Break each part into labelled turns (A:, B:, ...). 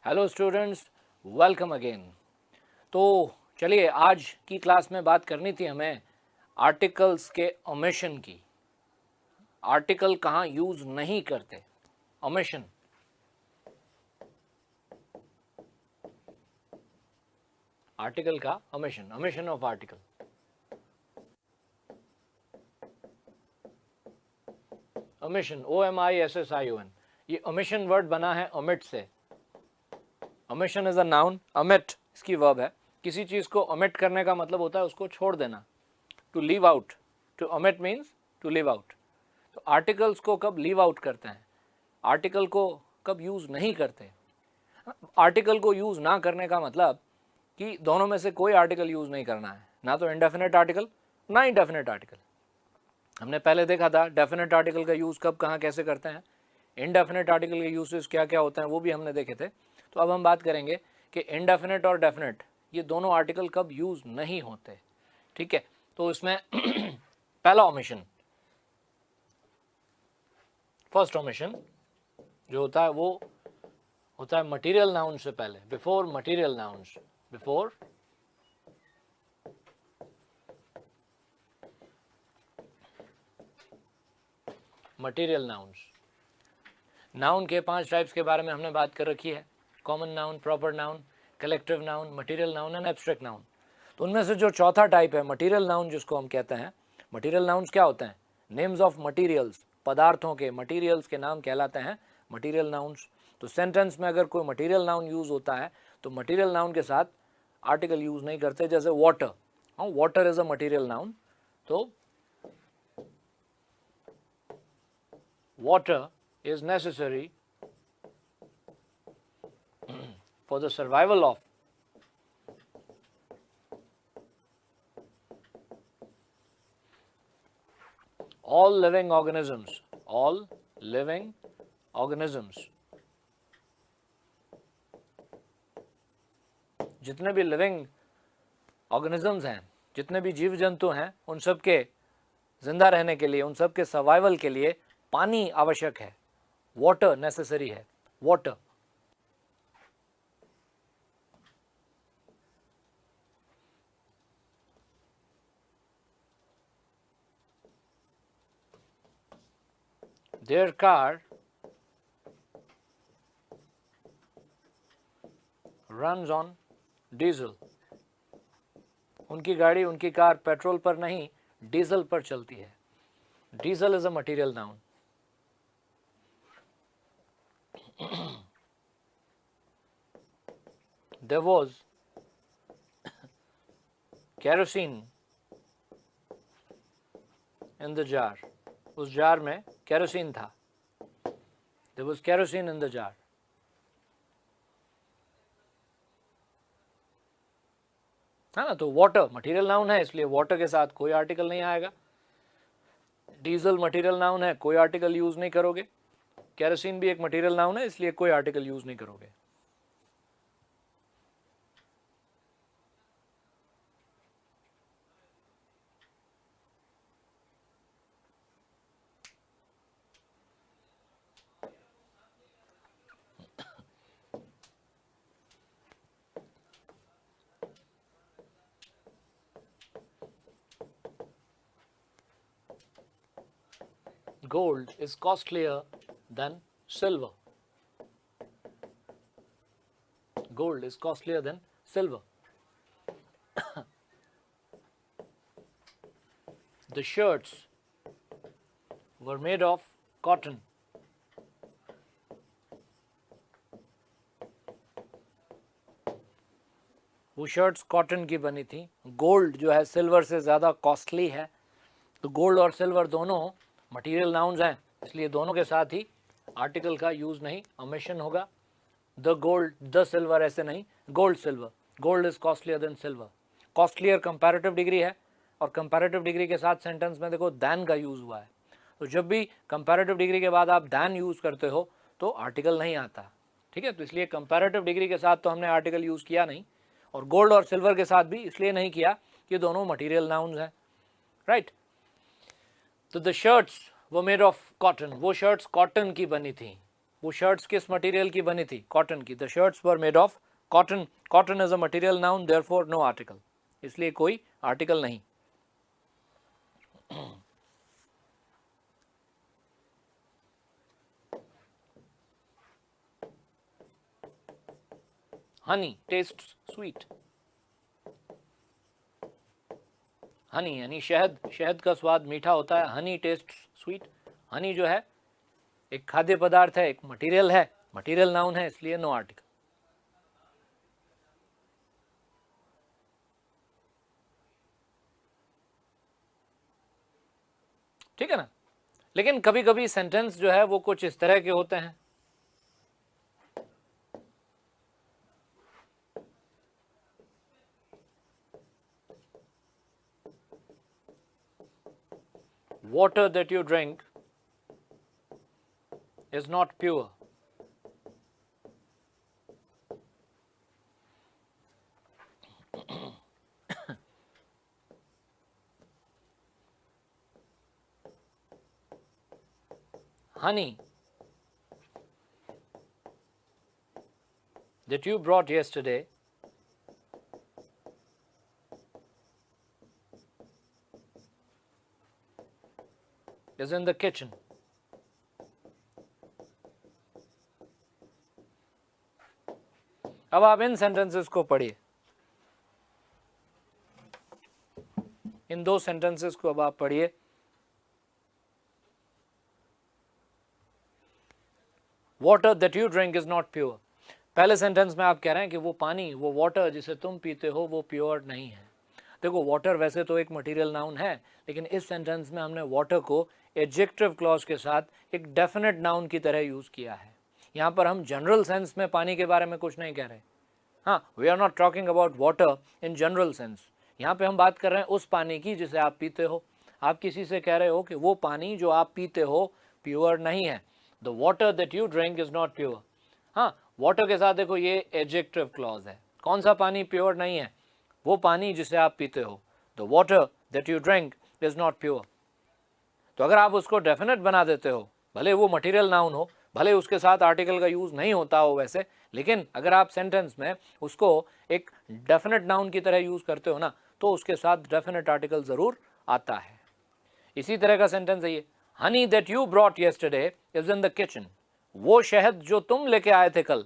A: Hello students, welcome again. तो चलिए, आज की क्लास में बात करनी थी हमें आर्टिकल्स के ओमिशन की। आर्टिकल कहाँ यूज़ नहीं करते, ओमिशन। आर्टिकल का omission, omission of article. Omission, OMISSION। ये ओमिशन वर्ड बना है ओमिट से। Omission is a noun, omit इसकी वर्ब है। किसी चीज़ को ओमिट करने का मतलब होता है उसको छोड़ देना, to leave out. To omit means to leave out. तो आर्टिकल्स को कब लीव आउट करते हैं, आर्टिकल को कब यूज़ नहीं करते। आर्टिकल को यूज़ ना करने का मतलब कि दोनों में से कोई आर्टिकल यूज़ नहीं करना है, ना तो इंडेफिनेट आर्टिकल ना इंडेफिनेट आर्टिकल। हमने पहले देखा था डेफिनेट आर्टिकल का यूज़ कब कहाँ कैसे करते हैं, इनडेफिनेट आर्टिकल के यूजेस क्या क्या होते हैं वो भी हमने देखे थे। तो अब हम बात करेंगे कि इनडेफिनेट और डेफिनेट ये दोनों आर्टिकल कब यूज़ नहीं होते। ठीक है, तो इसमें पहला ओमिशन, फर्स्ट ओमिशन जो होता है वो होता है मटेरियल नाउन से पहले, before material nouns. Before material nouns. Noun के 5 टाइप्स के बारे में हमने बात कर रखी है, common noun, proper noun, collective noun, material noun and abstract noun. तो उनमें से जो चौथा टाइप है मटेरियल नाउन, जिसको हम कहते हैं, मटेरियल नाउन्स क्या होते हैं, नेम्स ऑफ मटेरियल्स, पदार्थों के, मटेरियल्स के नाम कहलाते हैं मटेरियल नाउन्स। तो सेंटेंस में अगर कोई मटेरियल नाउन यूज़ होता है तो मटेरियल नाउन के साथ आर्टिकल यूज़ नहीं करते। जैसे वाटर, हाँ, water is a material noun. तो water is necessary for the survival of all living organisms, all living organisms। जितने भी लिविंग ऑर्गेनिजम्स हैं, जितने भी जीव जंतु हैं, उन सब के जिंदा रहने के लिए, उन सब के सर्वाइवल के लिए पानी आवश्यक है, वाटर नेसेसरी है, water. Their car runs on diesel। उनकी गाड़ी, उनकी कार पेट्रोल पर नहीं डीजल पर चलती है। Diesel is a material noun. There was kerosene in the jar। उस जार में केरोसिन था। There was kerosene in the jar। है ना, तो वाटर मटेरियल नाउन है, इसलिए वाटर के साथ कोई आर्टिकल नहीं आएगा। डीजल मटेरियल नाउन है, कोई आर्टिकल यूज नहीं करोगे। केरोसिन भी एक मटेरियल नाउन है, इसलिए कोई आर्टिकल यूज नहीं करोगे। Gold is costlier than silver। Gold is costlier than silver। The shirts were made of cotton। वो शर्ट्स कॉटन की बनी थी। गोल्ड जो है सिल्वर से ज़्यादा कॉस्टली है। तो गोल्ड और सिल्वर दोनों मटेरियल नाउन्स हैं, इसलिए दोनों के साथ ही आर्टिकल का यूज़ नहीं, ओमिशन होगा। द गोल्ड, द सिल्वर ऐसे नहीं, gold silver. Gold is costlier then silver. Costlier comparative degree है, और कंपैरेटिव डिग्री के साथ सेंटेंस में देखो दैन का यूज़ हुआ है। तो जब भी कंपैरेटिव डिग्री के बाद आप दैन यूज़ करते हो तो आर्टिकल नहीं आता। ठीक है, तो इसलिए कंपैरेटिव डिग्री के साथ तो हमने आर्टिकल यूज़ किया नहीं, और गोल्ड और सिल्वर के साथ भी इसलिए नहीं किया कि दोनों मटेरियल नाउन्स हैं। राइट, तो द शर्ट्स वो मेड ऑफ कॉटन, वो शर्ट्स कॉटन की बनी थी। वो शर्ट्स किस मटेरियल की बनी थी? कॉटन की. The shirts were made of cotton. Cotton is a material noun, therefore no article, इसलिए कोई आर्टिकल नहीं. Honey tests sweet. हनी यानी शहद, शहद का स्वाद मीठा होता है. Honey tests sweet. हनी जो है एक खाद्य पदार्थ है, एक मटेरियल है, मटेरियल नाउन है, इसलिए नो आर्टिकल. ठीक है ना. लेकिन कभी कभी सेंटेंस जो है वो कुछ इस तरह के होते हैं. Water that you drink is not pure. Honey that you brought yesterday is in the kitchen. अब आप इन सेंटेंसेस को पढ़िए. इन दो सेंटेंसेस को अब आप पढ़िए. Water that you drink is not pure. पहले सेंटेंस में आप कह रहे हैं कि वो पानी, वो वाटर जिसे तुम पीते हो वो प्योर नहीं है. देखो वाटर वैसे तो एक मटेरियल नाउन है, लेकिन इस सेंटेंस में हमने वाटर को एडजेक्टिव क्लॉज के साथ एक डेफिनेट नाउन की तरह यूज किया है. यहाँ पर हम जनरल सेंस में पानी के बारे में कुछ नहीं कह रहे. हाँ, we are not talking about water in general sense. यहाँ पे हम बात कर रहे हैं उस पानी की जिसे आप पीते हो. आप किसी से कह रहे हो कि वो पानी जो आप पीते हो प्योर नहीं है. The water that you drink is not pure. हाँ, वाटर के साथ देखो ये एडजेक्टिव क्लॉज है. कौन सा पानी प्योर नहीं है? वो पानी जिसे आप पीते हो. The water that you drink is not pure. तो अगर आप उसको डेफिनेट बना देते हो, भले वो मटेरियल नाउन हो, भले उसके साथ आर्टिकल का यूज नहीं होता हो वैसे, लेकिन अगर आप सेंटेंस में उसको एक डेफिनेट नाउन की तरह यूज करते हो ना, तो उसके साथ डेफिनेट आर्टिकल जरूर आता है. इसी तरह का सेंटेंस है ये. Honey that you brought yesterday is in the kitchen. वो शहद जो तुम लेके आए थे कल,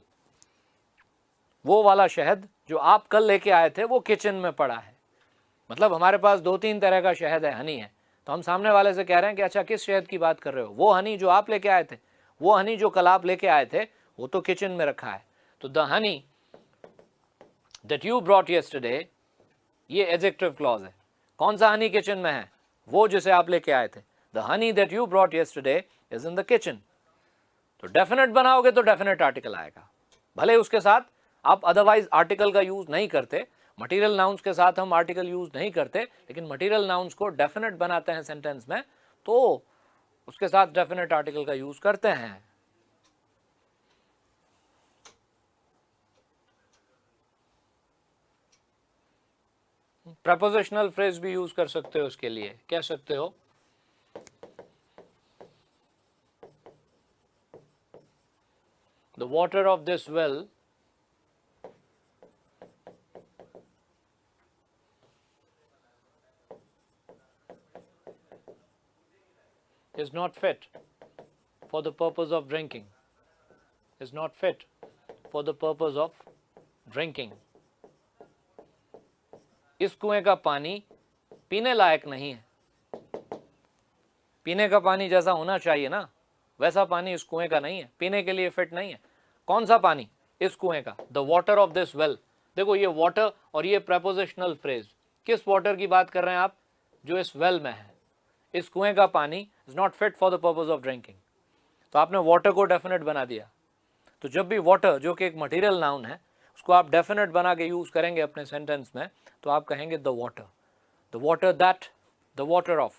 A: वो वाला शहद जो आप कल लेके आए थे वो किचन में पड़ा है. मतलब हमारे पास दो तीन तरह का शहद है, हनी है. तो हम सामने वाले से कह रहे हैं कि अच्छा किस शहद की बात कर रहे हो? वो हनी जो आप लेके आए थे, वो हनी जो कल आप लेके आए थे, वो तो किचन में रखा है. तो the honey that you brought yesterday, ये एडजेक्टिव क्लॉज है. कौन सा हनी किचन में है? वो जिसे आप लेके आए थे. The honey that you brought yesterday is in the kitchen. तो डेफिनेट बनाओगे तो डेफिनेट आर्टिकल आएगा, भले उसके साथ आप अदरवाइज आर्टिकल का यूज नहीं करते. मटेरियल नाउन्स के साथ हम आर्टिकल यूज नहीं करते, लेकिन मटेरियल नाउन्स को डेफिनेट बनाते हैं सेंटेंस में, तो उसके साथ डेफिनेट आर्टिकल का यूज करते हैं. प्रपोजिशनल फ्रेज भी यूज कर सकते हो उसके लिए. कह सकते हो the water of this well is not fit for the purpose of drinking. Is not fit for the purpose of drinking. इस कुएं का पानी पीने लायक नहीं है. पीने का पानी जैसा होना चाहिए ना, वैसा पानी इस कुएं का नहीं है, पीने के लिए फिट नहीं है. कौन सा पानी? इस कुएं का. The water of this well. देखो ये वाटर और ये प्रपोजिशनल फ्रेज, किस वाटर की बात कर रहे हैं आप? जो इस वेल में है. इस कुएं का पानी is not fit for the purpose of drinking. तो आपने वाटर को डेफिनेट बना दिया. तो जब भी वाटर जो कि एक मटेरियल नाउन है, उसको आप डेफिनेट बना के यूज करेंगे अपने सेंटेंस में, तो आप कहेंगे the water that, the water of.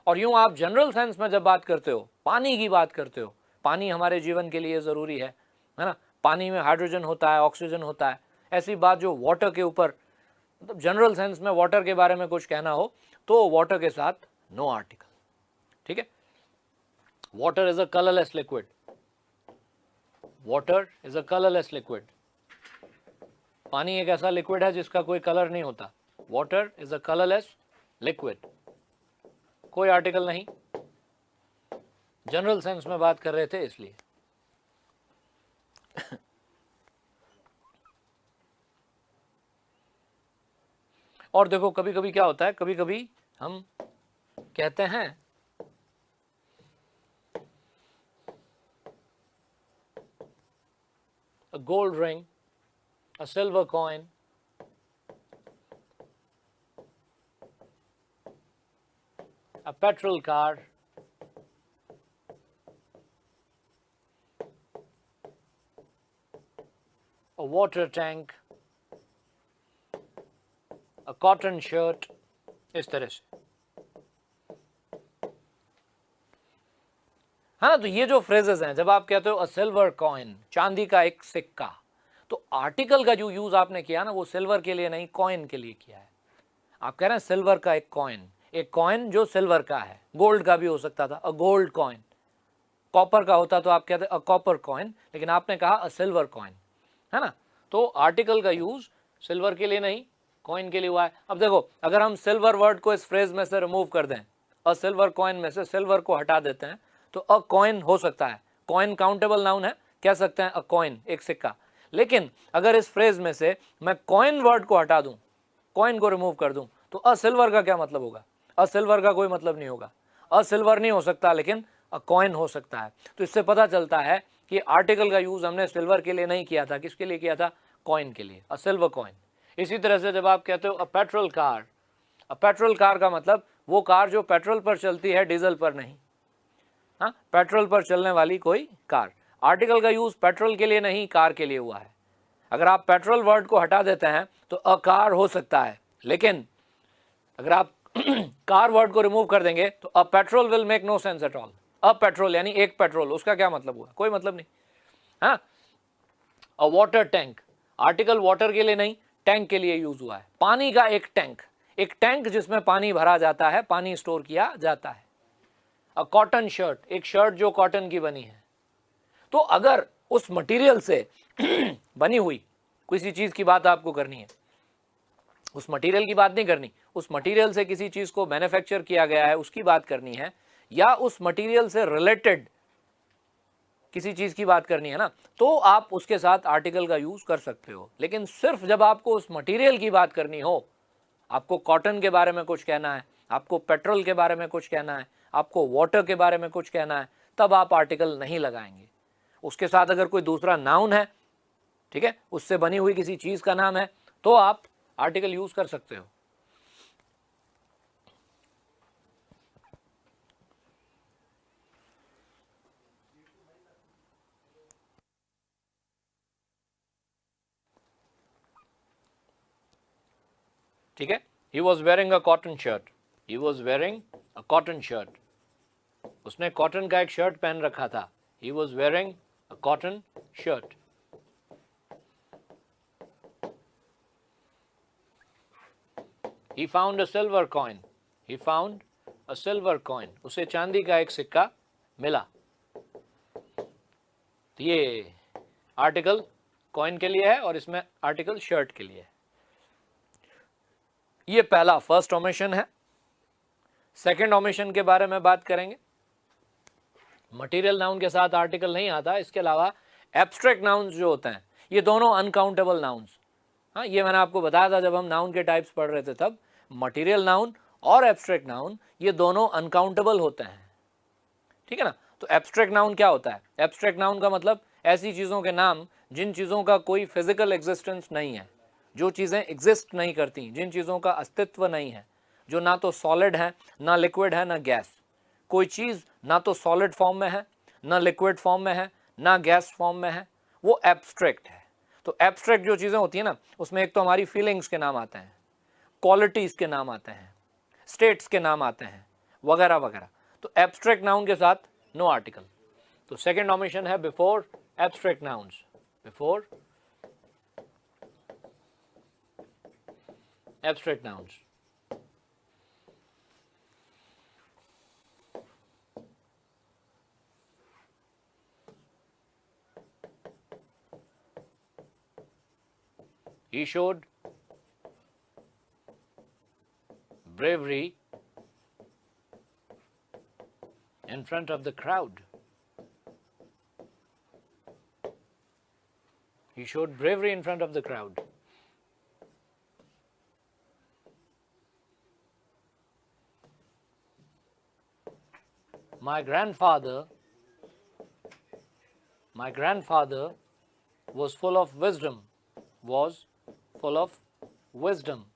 A: और यूं आप जनरल सेंस में जब बात करते हो, पानी की बात करते हो, पानी हमारे जीवन के लिए ज़रूरी है ना. पानी में हाइड्रोजन होता है, ऑक्सीजन होता है. ऐसी बात जो वाटर के ऊपर, मतलब जनरल सेंस में वाटर के बारे में कुछ कहना हो, तो वाटर के साथ नो आर्टिकल. ठीक है. Water is a colourless liquid. Water is a colourless liquid, पानी एक ऐसा लिक्विड है जिसका कोई कलर नहीं होता। Water is a colourless liquid, कोई आर्टिकल नहीं, जनरल सेंस में बात कर रहे थे इसलिए। और देखो कभी कभी क्या होता है, कभी कभी हम कहते हैं a gold ring, a silver coin, a petrol car, a water tank, a cotton shirt, इस तरह से। हाँ, तो ये जो फ्रेजेस हैं, जब आप कहते हो अ सिल्वर कॉइन, चांदी का एक सिक्का, तो आर्टिकल का जो यूज आपने किया ना, वो सिल्वर के लिए नहीं, कॉइन के लिए किया है। आप कह रहे हैं सिल्वर का एक कॉइन जो सिल्वर का है, गोल्ड का भी हो सकता था, अ गोल्ड कॉइन। कॉपर का होता तो आप कहते अ कॉपर कॉइन, लेकिन आपने कहा अ सिल्वर कॉइन, है ना। तो आर्टिकल का यूज सिल्वर के लिए नहीं, कॉइन के लिए हुआ है। अब देखो, अगर हम सिल्वर वर्ड को इस फ्रेज में से रिमूव कर दें, अ सिल्वर कॉइन में से सिल्वर को हटा देते हैं, तो अ कॉइन हो सकता है। कॉइन काउंटेबल नाउन है, कह सकते हैं अ कॉइन, एक सिक्का। लेकिन अगर इस फ्रेज में से मैं कॉइन वर्ड को हटा दूं, कॉइन को रिमूव कर दूं, तो अ सिल्वर का क्या मतलब होगा? अ सिल्वर का कोई मतलब नहीं होगा। अ सिल्वर नहीं हो सकता, लेकिन अ कॉइन हो सकता है। तो इससे पता चलता है कि आर्टिकल का यूज हमने सिल्वर के लिए नहीं किया था, किसके लिए किया था? कॉइन के लिए, अ सिल्वर कॉइन। इसी तरह से जब आप कहते हो अ पेट्रोल कार, अ पेट्रोल कार का मतलब वो कार जो पेट्रोल पर चलती है, डीजल पर नहीं। हाँ, पेट्रोल पर चलने वाली कोई कार। आर्टिकल का यूज पेट्रोल के लिए नहीं, कार के लिए हुआ है। अगर आप पेट्रोल वर्ड को हटा देते हैं तो अ कार हो सकता है, लेकिन अगर आप कार वर्ड को रिमूव कर देंगे तो a petrol will make no sense at all. A petrol यानी एक पेट्रोल, उसका क्या मतलब हुआ? कोई मतलब नहीं। हाँ, अ वाटर टैंक, आर्टिकल वाटर के लिए नहीं, टैंक के लिए यूज हुआ है। पानी का एक टैंक जिसमें पानी भरा जाता है, पानी स्टोर किया जाता है। अ कॉटन शर्ट, एक शर्ट जो कॉटन की बनी है। तो अगर उस मटेरियल से बनी हुई किसी चीज की बात आपको करनी है, उस मटेरियल की बात नहीं करनी, उस मटेरियल से किसी चीज को मैन्युफैक्चर किया गया है उसकी बात करनी है, या उस मटेरियल से रिलेटेड किसी चीज की बात करनी है ना, तो आप उसके साथ आर्टिकल का यूज कर सकते हो। लेकिन सिर्फ जब आपको उस मटेरियल की बात करनी हो, आपको कॉटन के बारे में कुछ कहना है, आपको पेट्रोल के बारे में कुछ कहना है, आपको वाटर के बारे में कुछ कहना है, तब आप आर्टिकल नहीं लगाएंगे। उसके साथ अगर कोई दूसरा नाउन है, ठीक है, उससे बनी हुई किसी चीज का नाम है, तो आप आर्टिकल यूज कर सकते हो। ठीक है, he was wearing a cotton shirt, he was wearing a cotton shirt, उसने कॉटन का एक शर्ट पहन रखा था। He was wearing a cotton shirt. He found a silver coin. He found a silver coin. उसे चांदी का एक सिक्का मिला। ये आर्टिकल कॉइन के लिए है और इसमें आर्टिकल शर्ट के लिए है। ये पहला फर्स्ट ओमिशन है। सेकंड ओमिशन के बारे में बात करेंगे। मटेरियल नाउन के साथ आर्टिकल नहीं आता, इसके अलावा एब्स्ट्रैक्ट नाउन्स जो होते हैं, ये दोनों अनकाउंटेबल नाउन्स। हाँ, ये मैंने आपको बताया था जब हम नाउन के टाइप्स पढ़ रहे थे, तब मटेरियल नाउन और एब्स्ट्रैक्ट नाउन ये दोनों अनकाउंटेबल होते हैं। ठीक है ना। तो एब्स्ट्रैक्ट नाउन क्या होता है? एब्स्ट्रैक्ट नाउन का मतलब ऐसी चीज़ों के नाम जिन चीज़ों का कोई फिजिकल एग्जिस्टेंस नहीं है, जो चीज़ें एग्जिस्ट नहीं करती, जिन चीज़ों का अस्तित्व नहीं है, जो ना तो सॉलिड है, ना लिक्विड है, ना गैस। कोई चीज़ ना तो सॉलिड फॉर्म में है, ना लिक्विड फॉर्म में है, ना गैस फॉर्म में है, वो एब्स्ट्रैक्ट है। तो एब्स्ट्रैक्ट जो चीज़ें होती हैं ना, उसमें एक तो हमारी फीलिंग्स के नाम आते हैं, क्वालिटीज़ के नाम आते हैं, स्टेट्स के नाम आते हैं, वगैरह वगैरह। तो एब्स्ट्रैक्ट नाउन के साथ नो आर्टिकल। तो सेकंड ओमिशन है before abstract nouns, before abstract nouns. He showed bravery in front of the crowd. He showed bravery in front of the crowd. My grandfather was full of wisdom. Was full of wisdom.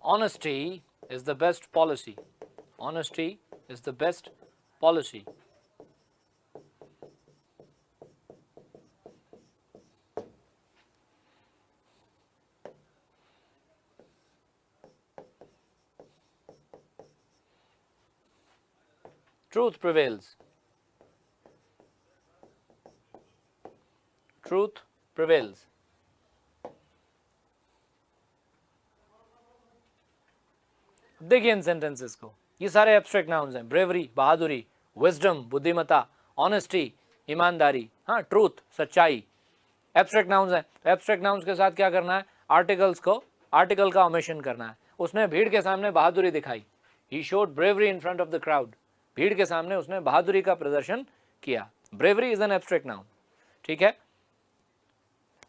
A: Honesty is the best policy. Honesty is the best policy. Truth prevails. Truth prevails. देखिए इन sentences को, ये सारे abstract nouns हैं. Bravery बहादुरी, wisdom बुद्धिमत्ता, honesty ईमानदारी, हाँ truth सच्चाई, एब्स्ट्रैक्ट नाउन्स हैं. एब्स्ट्रैक्ट नाउन्स के साथ क्या करना है, आर्टिकल का ओमिशन करना है. उसने भीड़ के सामने बहादुरी दिखाई. He showed bravery in front of the crowd. भीड़ के सामने उसने बहादुरी का प्रदर्शन किया. Bravery is an abstract noun. ठीक है.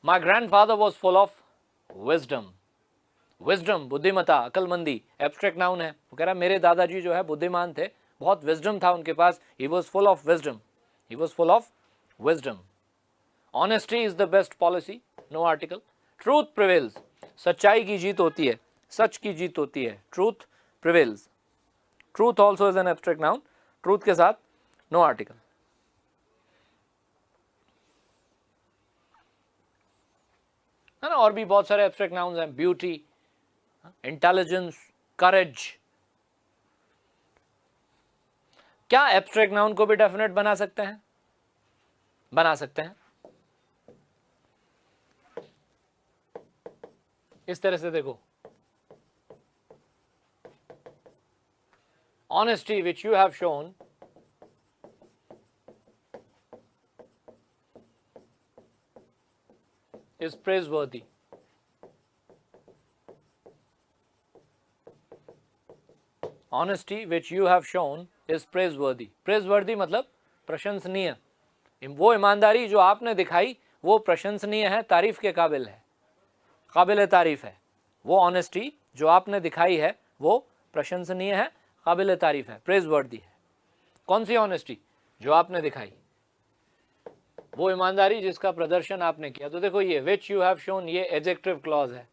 A: माई grandfather was full of wisdom. Wisdom बुद्धिमत्ता अकलमंदी एब्स्ट्रैक्ट नाउन है. वो कह रहा मेरे दादाजी जो है बुद्धिमान थे, बहुत विजडम था उनके पास. He was full of wisdom. He was full of wisdom. Honesty is the best policy. No article. Truth prevails. सच्चाई की जीत होती है, सच की जीत होती है. Truth prevails. Truth also is an abstract noun. Truth के साथ नो आर्टिकल. है ना. और भी बहुत सारे एब्स्ट्रैक्ट नाउन्स हैं. ब्यूटी, इंटेलिजेंस, करेज. क्या एब्स्ट्रैक्ट नाउन को भी डेफिनेट बना सकते हैं? बना सकते हैं. इस तरह से देखो, honesty which you have shown is praiseworthy. Honesty which you have shown is praiseworthy. Praiseworthy मतलब प्रशंसनीय. वो ईमानदारी जो आपने दिखाई वो प्रशंसनीय है, तारीफ के काबिल है, काबिल तारीफ है. वो ऑनेस्टी जो आपने दिखाई है वो प्रशंसनीय है, काबिल तारीफ है, प्रेजवर्दी है. कौन सी ऑनेस्टी? जो आपने दिखाई, वो ईमानदारी जिसका प्रदर्शन आपने किया. तो देखो ये विच यू हैव शोन, ये एडजेक्टिव क्लॉज है.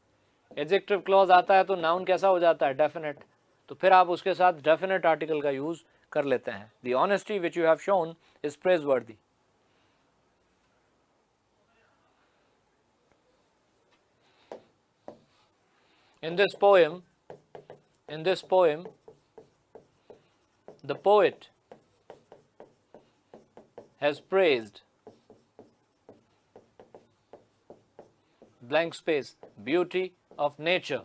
A: एडजेक्टिव क्लॉज आता है तो नाउन कैसा हो जाता है? डेफिनेट. तो फिर आप उसके साथ डेफिनेट आर्टिकल का यूज कर लेते हैं. The honesty which you have shown is प्रेजवर्दी. In this poem, the poet has praised blank space beauty of nature.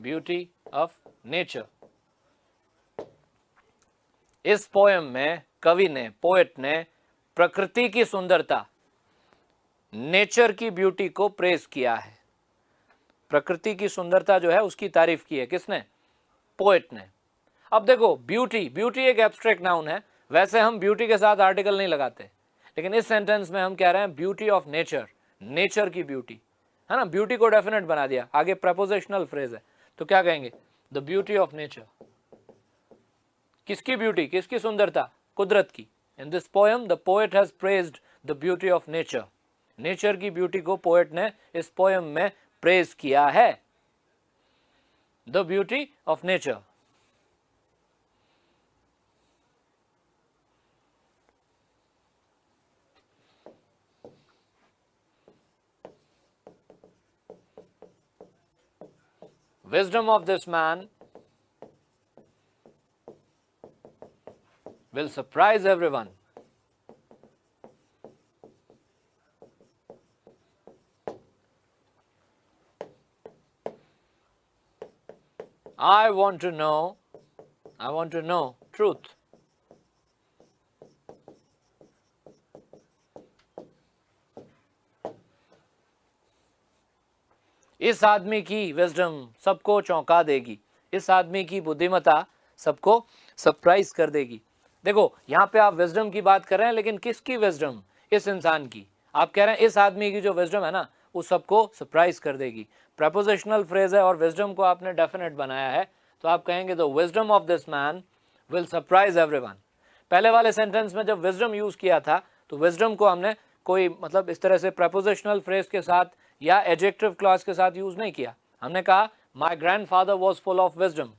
A: Beauty of nature. इस पोएम में कवि ने, पोएट ने प्रकृति की सुंदरता, नेचर की ब्यूटी को प्रेज किया है. प्रकृति की सुंदरता जो है उसकी तारीफ की है. किसने? पोएट ने. अब देखो ब्यूटी, ब्यूटी एक एब्स्ट्रैक्ट नाउन है. वैसे हम ब्यूटी के साथ आर्टिकल नहीं लगाते, लेकिन इस सेंटेंस में हम कह रहे हैं ब्यूटी ऑफ नेचर, नेचर की ब्यूटी, है ना. ब्यूटी को डेफिनेट बना दिया. आगे प्रपोजिशनल फ्रेज है तो क्या कहेंगे? The beauty of nature. किसकी ब्यूटी? किसकी सुंदरता? कुदरत की. In this poem the poet has praised the beauty of nature. Nature की ब्यूटी को पोएट ने इस पोएम में प्रेज किया है. The beauty of nature. Wisdom of this man will surprise everyone. I want to know truth. इस आदमी की विजडम सबको चौंका देगी, इस आदमी की बुद्धिमत्ता सबको सरप्राइज कर देगी। देखो यहाँ पे आप विजडम की बात कर रहे हैं, लेकिन किसकी विजडम? इस इंसान की। आप कह रहे हैं इस आदमी की जो विजडम है ना वो सबको सरप्राइज कर देगी। प्रपोजिशनल फ्रेज है और विजडम को आपने डेफिनेट बनाया है, तो आप कहेंगे the wisdom of this man will surprise everyone. पहले वाले सेंटेंस में जब विजडम यूज किया था तो विजडम को हमने कोई मतलब इस तरह से प्रपोजिशनल फ्रेज के साथ या एडजेक्टिव क्लॉज के साथ यूज नहीं किया। हमने कहा my grandfather was full of wisdom,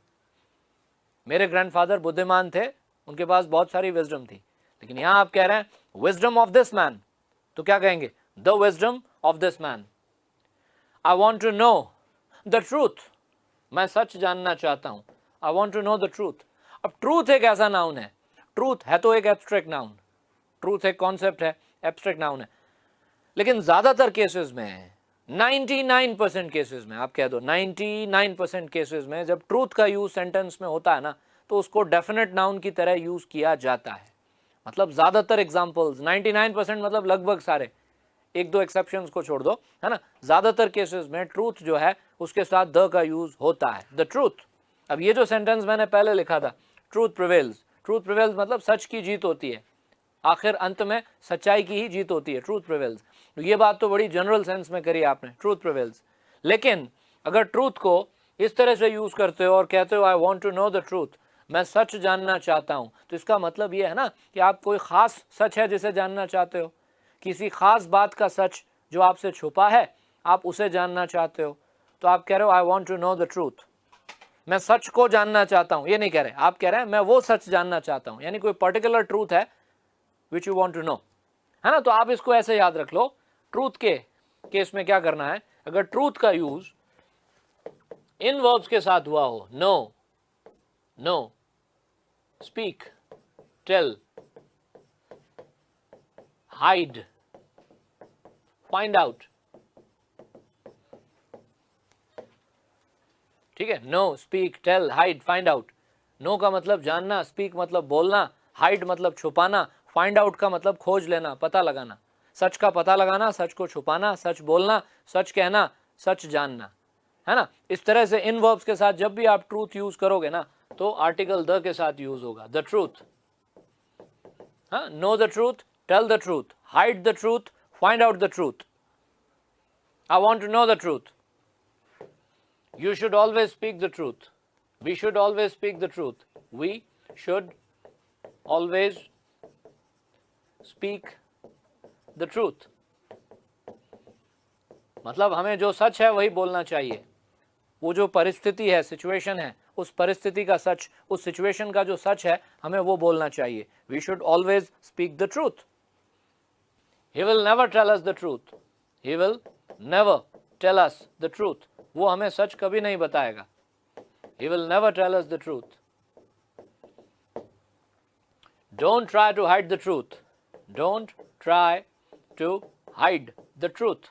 A: मेरे ग्रैंडफादर बुद्धिमान थे, उनके पास बहुत सारी विजडम थी। लेकिन यहां आप कह रहे हैं विजडम ऑफ दिस मैन, तो क्या कहेंगे? The wisdom of this man. I want to know the truth, मैं सच जानना चाहता हूं। I want to know the truth. अब ट्रूथ एक ऐसा नाउन है, ट्रूथ है तो एक एब्स्ट्रैक्ट नाउन, ट्रूथ एक कॉन्सेप्ट है, एब्स्ट्रैक्ट नाउन है। लेकिन ज्यादातर केसेस में 99% केसेस में, आप कह दो 99% केसेस में जब ट्रूथ का यूज सेंटेंस में होता है ना तो उसको डेफिनेट नाउन की तरह यूज किया जाता है। मतलब ज्यादातर एग्जांपल्स 99% मतलब लगभग सारे, एक दो एक्सेप्शंस को छोड़ दो, है ना, ज्यादातर केसेस में ट्रूथ जो है उसके साथ द का यूज होता है, द ट्रूथ। अब ये जो सेंटेंस मैंने पहले लिखा था ट्रूथ प्रिवेल्स, ट्रूथ प्रिवेल्स मतलब सच की जीत होती है, आखिर अंत में सच्चाई की ही जीत होती है, ट्रूथ प्रिवेल्स। तो ये बात तो बड़ी जनरल सेंस में करी आपने, ट्रूथ प्रिवेल्स। लेकिन अगर ट्रूथ को इस तरह से यूज करते हो और कहते हो I want to know the truth, मैं सच जानना चाहता हूं, तो इसका मतलब ये है ना कि आप कोई खास सच है जिसे जानना चाहते हो, किसी खास बात का सच जो आपसे छुपा है आप उसे जानना चाहते हो। तो आप कह रहे हो I want to know the truth, मैं सच को जानना चाहता हूं। ये नहीं कह रहे, आप कह रहे हैं मैं वो सच जानना चाहता हूं, यानी कोई पर्टिकुलर ट्रूथ है which you want to know, है ना। तो आप इसको ऐसे याद रख लो, ट्रूथ के केस में क्या करना है, अगर ट्रूथ का यूज इन वर्ब्स के साथ हुआ हो, know, know, speak, tell, hide, find out, ठीक है, know, speak, tell, hide, find out. Know का मतलब जानना, स्पीक मतलब बोलना, हाइड मतलब छुपाना, फाइंड आउट का मतलब खोज लेना, पता लगाना, सच का पता लगाना, सच को छुपाना, सच बोलना, सच कहना, सच जानना, है ना। इस तरह से इन वर्ब्स के साथ जब भी आप ट्रूथ यूज करोगे ना तो आर्टिकल द के साथ यूज होगा, द ट्रूथ। हाँ, know the truth, tell the truth, hide the truth, find out the truth. I want to know the truth, you should always speak the truth, we should always speak the truth, we should always speak the truth। मतलब हमें जो सच है वही बोलना चाहिए, वो जो परिस्थिति है, सिचुएशन है, उस परिस्थिति का सच, उस सिचुएशन का जो सच है हमें वो बोलना चाहिए। we should always speak the truth। he will never tell us the truth, he will never tell us the truth, वो हमें सच कभी नहीं बताएगा। he will never tell us the truth। don't try to hide the truth, don't try to hide the truth।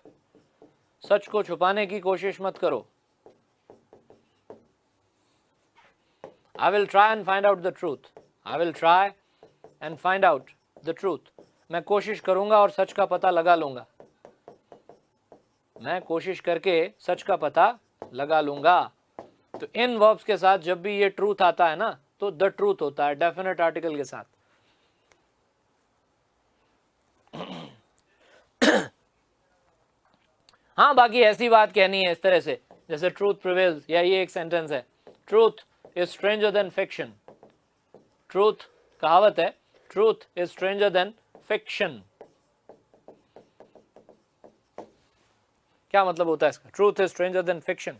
A: सच को छुपाने की कोशिश मत करो। I will try and find out the truth, I will try and find out the truth। मैं कोशिश करूंगा और सच का पता लगा लूंगा, मैं कोशिश करके सच का पता लगा लूंगा। तो इन वर्ब्स के साथ जब भी ये ट्रूथ आता है ना तो द ट्रूथ होता है डेफिनेट आर्टिकल के साथ। हाँ, बाकी ऐसी बात कहनी है इस तरह से जैसे ट्रूथ प्रिवेल्स, या ये एक सेंटेंस है, truth is stranger than fiction. Truth कहावत है, truth is stranger than fiction. क्या मतलब होता है इसका? Truth is stranger than fiction.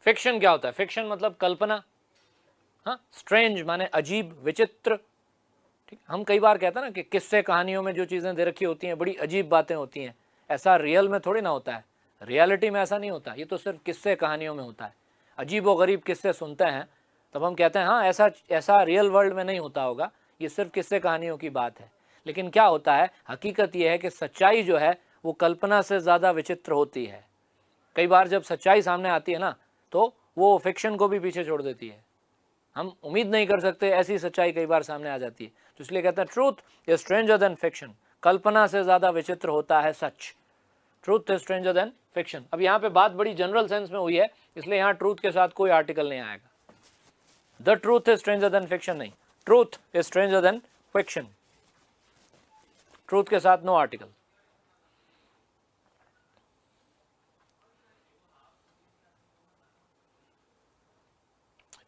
A: Fiction क्या होता है? फिक्शन मतलब कल्पना। हाँ, स्ट्रेंज माने अजीब, विचित्र। ठीक, हम कई बार कहते हैं ना कि किस्से कहानियों में जो चीज़ें दे रखी होती हैं बड़ी अजीब बातें होती हैं, ऐसा रियल में थोड़ी ना होता है, रियलिटी में ऐसा नहीं होता, ये तो सिर्फ किस्से कहानियों में होता है। अजीब व गरीब किस्से सुनते हैं तब हम कहते हैं हाँ ऐसा ऐसा रियल वर्ल्ड में नहीं होता होगा, ये सिर्फ किस्से कहानियों की बात है। लेकिन क्या होता है, हकीकत ये है कि सच्चाई जो है वो कल्पना से ज़्यादा विचित्र होती है। कई बार जब सच्चाई सामने आती है ना, तो वो फिक्शन को भी पीछे छोड़ देती है। हम उम्मीद नहीं कर सकते ऐसी सच्चाई कई बार सामने आ जाती है। तो इसलिए कहते हैं truth is stranger than fiction, कल्पना से ज़्यादा विचित्र होता है सच। Truth is stranger than fiction. अब यहाँ पे बात बड़ी जनरल सेंस में हुई है, इसलिए यहाँ ट्रूथ के साथ कोई आर्टिकल नहीं आएगा। The truth is stranger than fiction नहीं, truth is stranger than fiction. Truth के साथ नो आर्टिकल।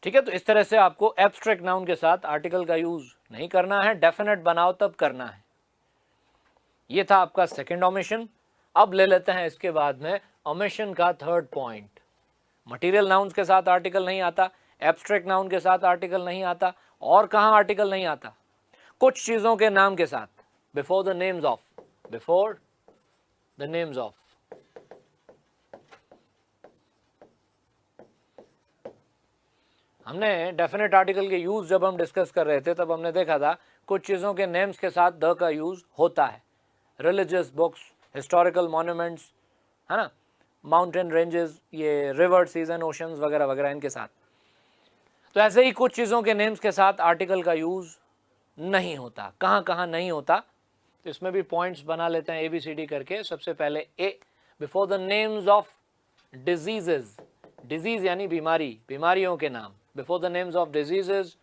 A: ठीक है, तो इस तरह से आपको एब्स्ट्रैक्ट नाउन के साथ आर्टिकल का यूज नहीं करना है, डेफिनेट बनाओ तब करना है। ये था आपका सेकंड ओमिशन। अब ले लेते हैं इसके बाद में ओमिशन का थर्ड पॉइंट। मटेरियल नाउन्स के साथ आर्टिकल नहीं आता, एब्स्ट्रैक्ट नाउन के साथ आर्टिकल नहीं आता, और कहाँ आर्टिकल नहीं आता, कुछ चीजों के नाम के साथ, before the names of, before the names of. हमने डेफिनेट आर्टिकल के यूज जब हम डिस्कस कर रहे थे तब हमने देखा था कुछ चीज़ों के नेम्स के साथ द का यूज होता है। रिलीजियस बुक्स, हिस्टोरिकल मॉन्यूमेंट्स, है ना, माउंटेन रेंजेस, ये रिवर, सीजन, ओशंस वगैरह वगैरह, इनके साथ। तो ऐसे ही कुछ चीज़ों के नेम्स के साथ आर्टिकल का यूज नहीं होता। कहाँ कहाँ नहीं होता, तो इसमें भी पॉइंट्स बना लेते हैं ABCD करके। सबसे पहले A, before the names of diseases, disease यानी बीमारी, बीमारियों के नाम, before the names of diseases,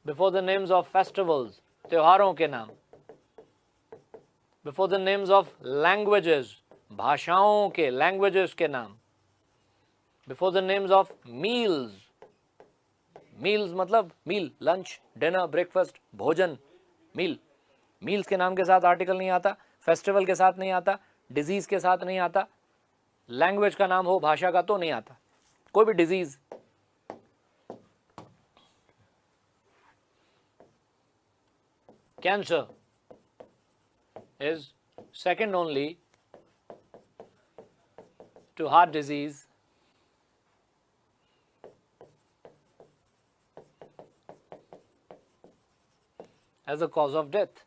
A: before the names of festivals, त्योहारों के नाम, before the names of languages, भाषाओं के, लैंग्वेजेस के नाम, before the names of meals, meals मतलब मील, लंच, डिनर, ब्रेकफास्ट, भोजन, मील, मील्स के नाम के साथ आर्टिकल नहीं आता, फेस्टिवल के साथ नहीं आता, डिजीज के साथ नहीं आता, लैंग्वेज का नाम हो, भाषा का, तो नहीं आता, कोई भी disease. Cancer is second only to heart disease as a cause of death.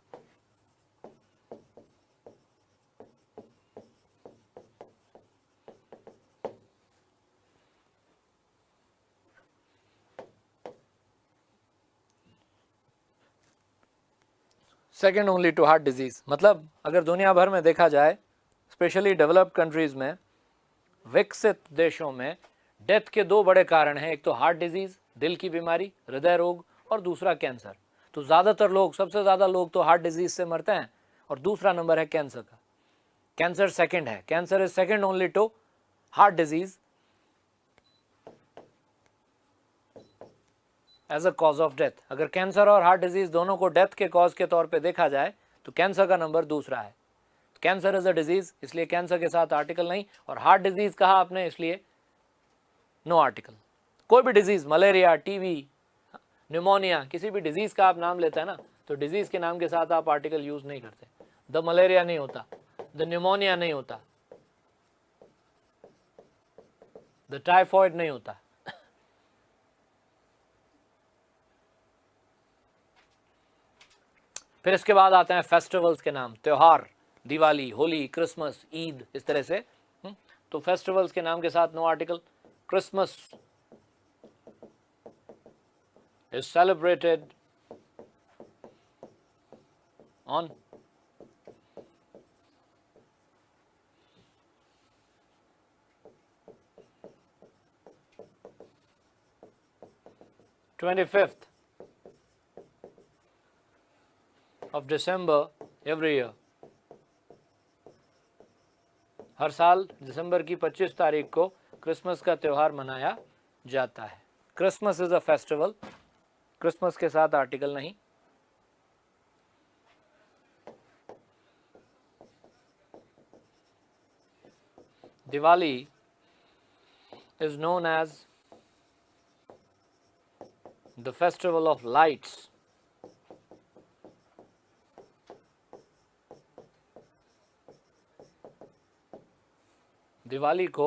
A: Second only to heart disease मतलब अगर दुनिया भर में देखा जाए, स्पेशली डेवलप्ड कंट्रीज में, विकसित देशों में, डेथ के दो बड़े कारण हैं। एक तो हार्ट डिजीज, दिल की बीमारी, हृदय रोग, और दूसरा कैंसर। तो ज़्यादातर लोग, सबसे ज़्यादा लोग तो हार्ट डिजीज से मरते हैं, और दूसरा नंबर है कैंसर का। कैंसर सेकेंड है, cancer is second only to heart disease as a cause of death. अगर कैंसर और हार्ट डिजीज दोनों को डेथ के कॉज के तौर पे देखा जाए तो कैंसर का नंबर दूसरा है। कैंसर इज अ डिजीज, इसलिए कैंसर के साथ आर्टिकल नहीं, और हार्ट डिजीज कहा आपने इसलिए नो आर्टिकल। कोई भी डिजीज, मलेरिया, टीबी, न्यूमोनिया, किसी भी डिजीज का आप नाम लेते हैं ना, तो डिजीज के नाम के साथ आप आर्टिकल यूज नहीं करते। द मलेरिया नहीं होता, द न्यूमोनिया नहीं होता, द टाइफॉइड नहीं होता। फिर इसके बाद आते हैं फेस्टिवल्स के नाम, त्योहार, दिवाली, होली, क्रिसमस, ईद, इस तरह से। तो फेस्टिवल्स के नाम के साथ no article. Christmas is celebrated on twenty fifth of December every year. हर साल दिसंबर की 25 तारीख को क्रिसमस का त्यौहार मनाया जाता है। Christmas is a festival, Christmas के साथ आर्टिकल नहीं। Diwali is known as the festival of lights. Diwali को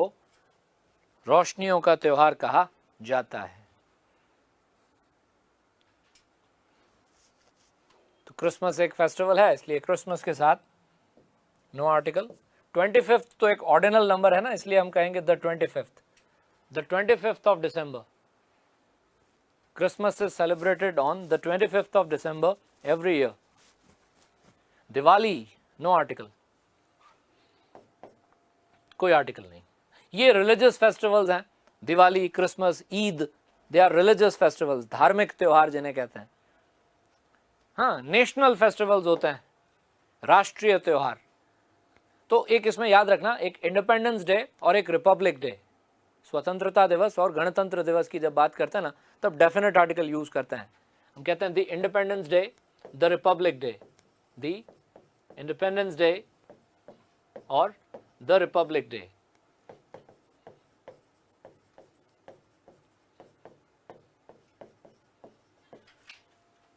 A: रोशनियों का त्योहार कहा जाता है। क्रिसमस एक फेस्टिवल है इसलिए क्रिसमस के साथ नो आर्टिकल। 25th तो एक ऑर्डिनल नंबर है ना, इसलिए हम कहेंगे the 25th, the 25th of December. Christmas is celebrated on the 25th of December every year. Diwali no article, कोई आर्टिकल नहीं। ये रिलीजियस फेस्टिवल्स हैं, Diwali, Christmas, Eid, they are religious festivals, धार्मिक त्योहार जिन्हें कहते हैं। हाँ, नेशनल फेस्टिवल्स होते हैं, राष्ट्रीय त्योहार। तो एक इसमें याद रखना, एक इंडिपेंडेंस डे और एक रिपब्लिक डे, स्वतंत्रता दिवस और गणतंत्र दिवस की जब बात करते हैं ना, तब डेफिनेट आर्टिकल यूज करते हैं। हम कहते हैं the independence day, the Republic day, the independence day और द रिपब्लिक डे।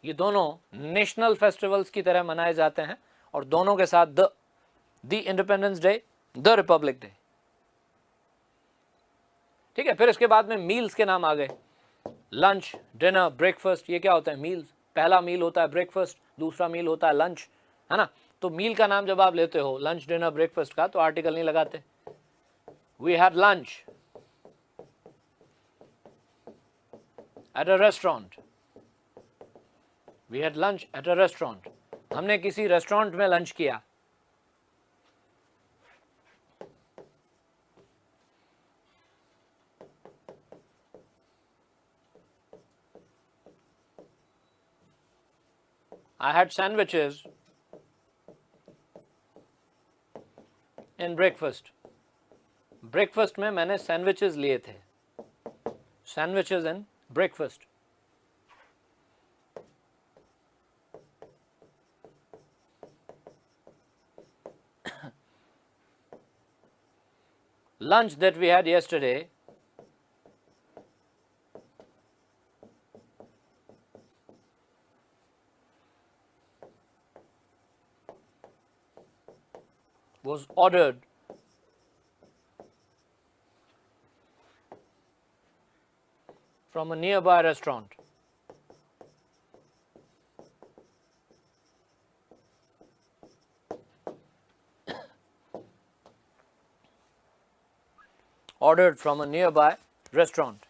A: ये दोनों नेशनल फेस्टिवल्स की तरह मनाए जाते हैं और दोनों के साथ the independence day, the Republic day. ठीक है, फिर इसके बाद में मील्स के नाम आ गए, लंच, डिनर, ब्रेकफास्ट। ये क्या होता है? मील्स। पहला मील होता है ब्रेकफास्ट, दूसरा मील होता है लंच, है ना। तो मील का नाम जब आप लेते हो लंच, डिनर, ब्रेकफास्ट का, तो आर्टिकल नहीं लगाते। We had lunch at a restaurant, we had lunch at a restaurant. हमने किसी रेस्टोरेंट में लंच किया। I had sandwiches in breakfast. Breakfast में मैंने सैंडविचेस लिए थे, sandwiches in breakfast. Lunch that we had yesterday was ordered from a nearby restaurant. Ordered from a nearby restaurant.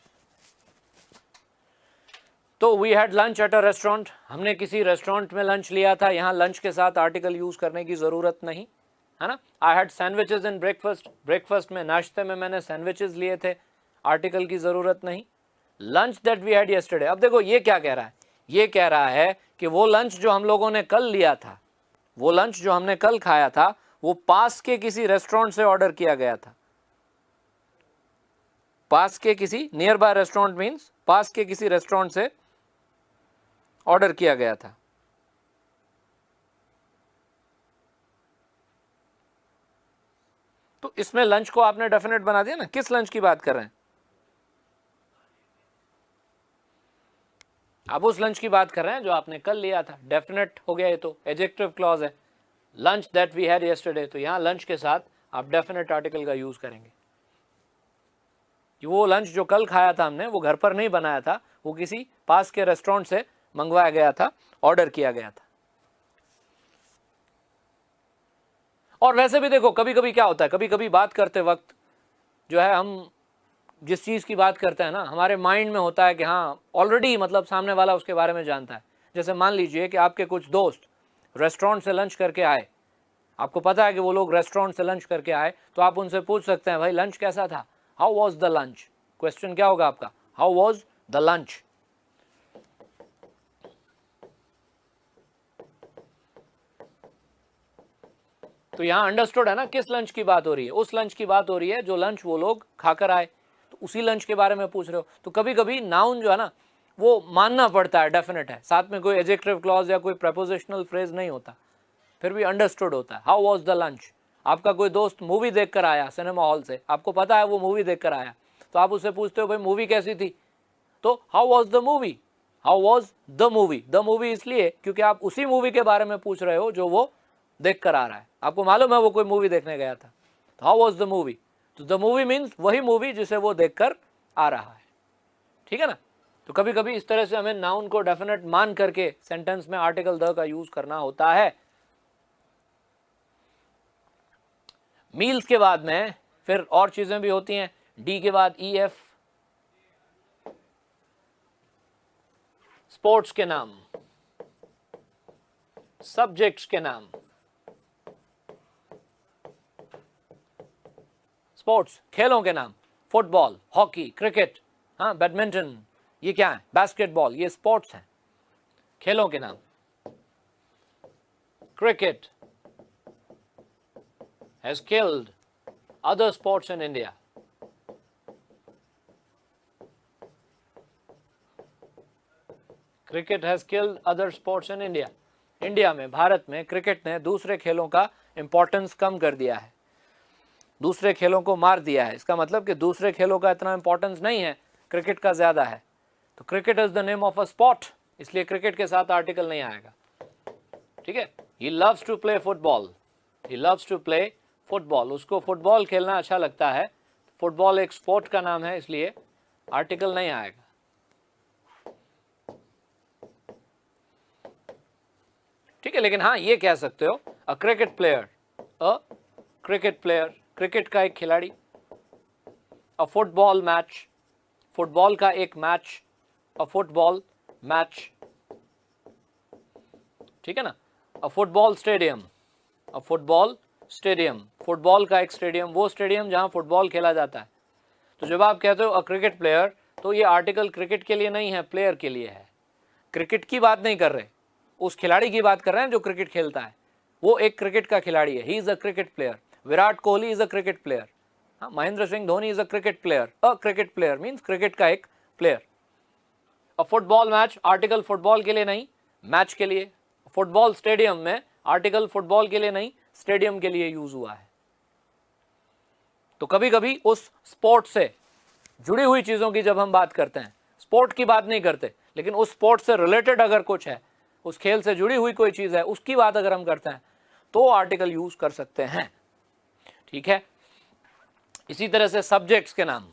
A: तो we had lunch at a restaurant, हमने किसी restaurant में lunch लिया था। यहाँ लंच के साथ आर्टिकल यूज करने की जरूरत नहीं, है ना। I had sandwiches in breakfast, breakfast में, नाश्ते में मैंने सैंडविचेस लिए थे, आर्टिकल की जरूरत नहीं। Lunch that we had yesterday, अब देखो ये क्या कह रहा है, ये कह रहा है कि वो लंच जो हम लोगों ने कल लिया था, वो लंच जो हमने कल खाया था, वो पास के किसी रेस्टोरेंट से ऑर्डर किया गया था। पास के किसी, नियर बाय रेस्टोरेंट मीन्स पास के किसी रेस्टोरेंट से ऑर्डर किया गया था। तो इसमें लंच को आपने डेफिनेट बना दिया ना। किस लंच की बात कर रहे हैं? अब उस लंच की बात कर रहे हैं जो आपने कल लिया था। डेफिनेट हो गया, ये तो एडजेक्टिव क्लॉज है। Lunch that we had yesterday, तो यहां लंच के साथ आप डेफिनेट आर्टिकल का यूज करेंगे कि वो लंच जो कल खाया था हमने, वो घर पर नहीं बनाया था, वो किसी पास के रेस्टोरेंट से मंगवाया गया था, ऑर्डर किया गया था। और वैसे भी देखो, कभी कभी क्या होता है, कभी कभी बात करते वक्त जो है, हम जिस चीज़ की बात करते हैं ना, हमारे माइंड में होता है कि हाँ ऑलरेडी मतलब सामने वाला उसके बारे में जानता है। जैसे मान लीजिए कि आपके कुछ दोस्त रेस्टोरेंट से लंच करके आए, आपको पता है कि वो लोग रेस्टोरेंट से लंच करके आए, तो आप उनसे पूछ सकते हैं, भाई लंच कैसा था, how was the lunch. Question क्या होगा आपका, हाउ वॉज द लंच। तो यहां अंडरस्टूड है ना किस लंच की बात हो रही है? उस लंच की बात हो रही है जो लंच वो लोग खाकर आए, तो उसी लंच के बारे में पूछ रहे हो। तो कभी कभी नाउन जो है ना, वो मानना पड़ता है, डेफिनेट है, साथ में कोई एडजेक्टिव क्लॉज या कोई प्रेपोजिशनल फ्रेज नहीं होता, फिर भी अंडरस्टूड होता है। How was the lunch. आपका कोई दोस्त मूवी देख कर आया सिनेमा हॉल से, आपको पता है वो मूवी देख कर आया, तो आप उससे पूछते हो भाई मूवी कैसी थी, तो how was the movie, how was the movie. The movie इसलिए क्योंकि आप उसी मूवी के बारे में पूछ रहे हो जो वो देख कर आ रहा है, आपको मालूम है वो कोई मूवी देखने गया था, तो हाउ वॉज द मूवी। तो द मूवी मीन्स वही मूवी जिसे वो देखकर आ रहा है, ठीक है ना। तो कभी कभी इस तरह से हमें नाउन को डेफिनेट मान करके सेंटेंस में आर्टिकल द का यूज करना होता है। मील्स के बाद में फिर और चीजें भी होती हैं। डी के बाद ई एफ, स्पोर्ट्स के नाम, सब्जेक्ट्स के नाम। स्पोर्ट्स खेलों के नाम, फुटबॉल, हॉकी, क्रिकेट, हाँ बैडमिंटन, ये क्या है, बास्केटबॉल, ये स्पोर्ट्स हैं, खेलों के नाम। Cricket has killed other sports in India. Cricket has killed other sports in India. India में, भारत में क्रिकेट ने दूसरे खेलों का इंपॉर्टेंस कम कर दिया है, दूसरे खेलों को मार दिया है। इसका मतलब कि दूसरे खेलों का इतना इंपॉर्टेंस नहीं है, क्रिकेट का ज्यादा है। तो cricket is the name of a sport, इसलिए क्रिकेट के साथ आर्टिकल नहीं आएगा। ठीक है, he loves to play football, he loves to play football, उसको फुटबॉल खेलना अच्छा लगता है। फुटबॉल एक स्पोर्ट का नाम है, इसलिए आर्टिकल नहीं आएगा। ठीक है, लेकिन हाँ ये कह सकते हो अ क्रिकेट प्लेयर, अ क्रिकेट प्लेयर, क्रिकेट का एक खिलाड़ी। अ फुटबॉल मैच, फुटबॉल का एक मैच, अ फुटबॉल मैच। ठीक है ना। अ फुटबॉल स्टेडियम, अ फुटबॉल स्टेडियम, फुटबॉल का एक स्टेडियम, वो स्टेडियम जहां फुटबॉल खेला जाता है। तो जब आप कहते हो अ क्रिकेट प्लेयर, तो ये आर्टिकल क्रिकेट के लिए नहीं है, प्लेयर के लिए है। क्रिकेट की बात नहीं कर रहे, उस खिलाड़ी की बात कर रहे हैं जो क्रिकेट खेलता है। वो एक क्रिकेट का खिलाड़ी है, he is a cricket player. Virat Kohli is a cricket player, Mahendra Singh Dhoni is a cricket player. A cricket player means cricket का एक प्लेयर। अ फुटबॉल मैच, आर्टिकल फुटबॉल के लिए नहीं, मैच के लिए। फुटबॉल स्टेडियम में आर्टिकल फुटबॉल के लिए नहीं, स्टेडियम के लिए यूज हुआ है। तो कभी कभी उस स्पोर्ट से जुड़ी हुई चीजों की जब हम बात करते हैं, स्पोर्ट की बात नहीं करते, लेकिन उस स्पोर्ट से रिलेटेड अगर कुछ है, उस खेल से जुड़ी हुई कोई चीज है, उसकी बात अगर हम करते हैं तो आर्टिकल यूज कर सकते हैं। ठीक है। इसी तरह से सब्जेक्ट्स के नाम,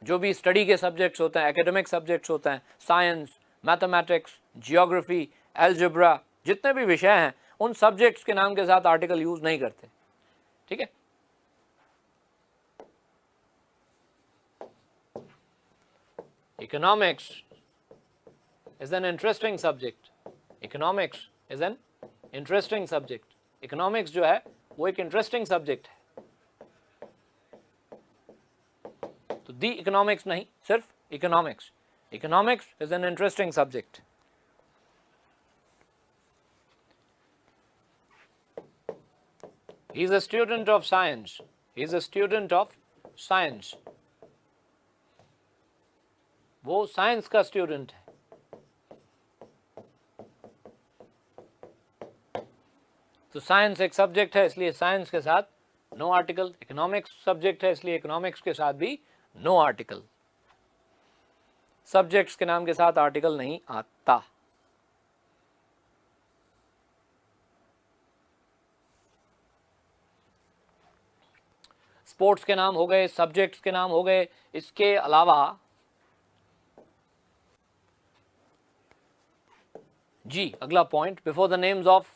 A: जो भी स्टडी के सब्जेक्ट्स होते हैं, एकेडमिक सब्जेक्ट्स होते हैं, साइंस, मैथमेटिक्स, जियोग्राफी, एल्जेब्रा, जितने भी विषय हैं, उन सब्जेक्ट्स के नाम के साथ आर्टिकल यूज नहीं करते। ठीक है। Economics is an interesting subject, economics is an interesting subject. Economics जो है वो एक इंटरेस्टिंग सब्जेक्ट है। तो दी इकोनॉमिक्स नहीं, सिर्फ economics. Economics is an interesting subject. He is a student of science. He is a student of science. वो science का स्टूडेंट है। तो साइंस एक सब्जेक्ट है, इसलिए साइंस के साथ नो आर्टिकल। इकोनॉमिक्स सब्जेक्ट है, इसलिए इकोनॉमिक्स के साथ भी नो आर्टिकल। सब्जेक्ट्स के नाम के साथ आर्टिकल नहीं आता। स्पोर्ट्स के नाम हो गए, सब्जेक्ट्स के नाम हो गए। इसके अलावा जी अगला point, before the names of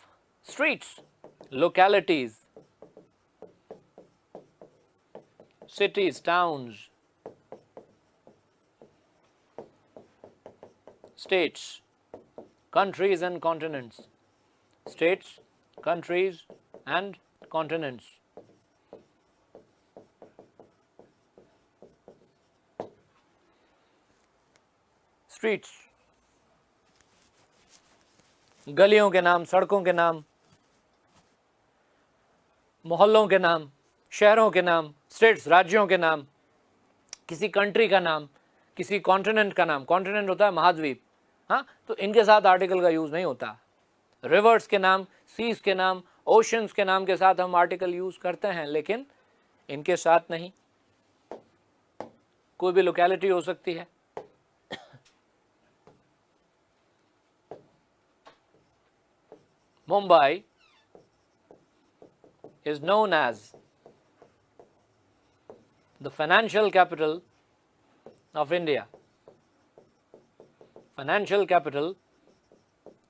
A: streets, localities, cities, towns, states, countries and continents. States, countries and continents. Streets, गलियों के नाम, सड़कों के नाम, मोहल्लों के नाम, शहरों के नाम, स्टेट्स राज्यों के नाम, किसी कंट्री का नाम, किसी कॉन्टिनेंट का नाम। कॉन्टिनेंट होता है महाद्वीप, हाँ, तो इनके साथ आर्टिकल का यूज नहीं होता। रिवर्स के नाम, सीज के नाम, ओशंस के नाम के साथ हम आर्टिकल यूज करते हैं, लेकिन इनके साथ नहीं। कोई भी लोकेलिटी हो सकती है। Mumbai is known as the financial capital of India. Financial capital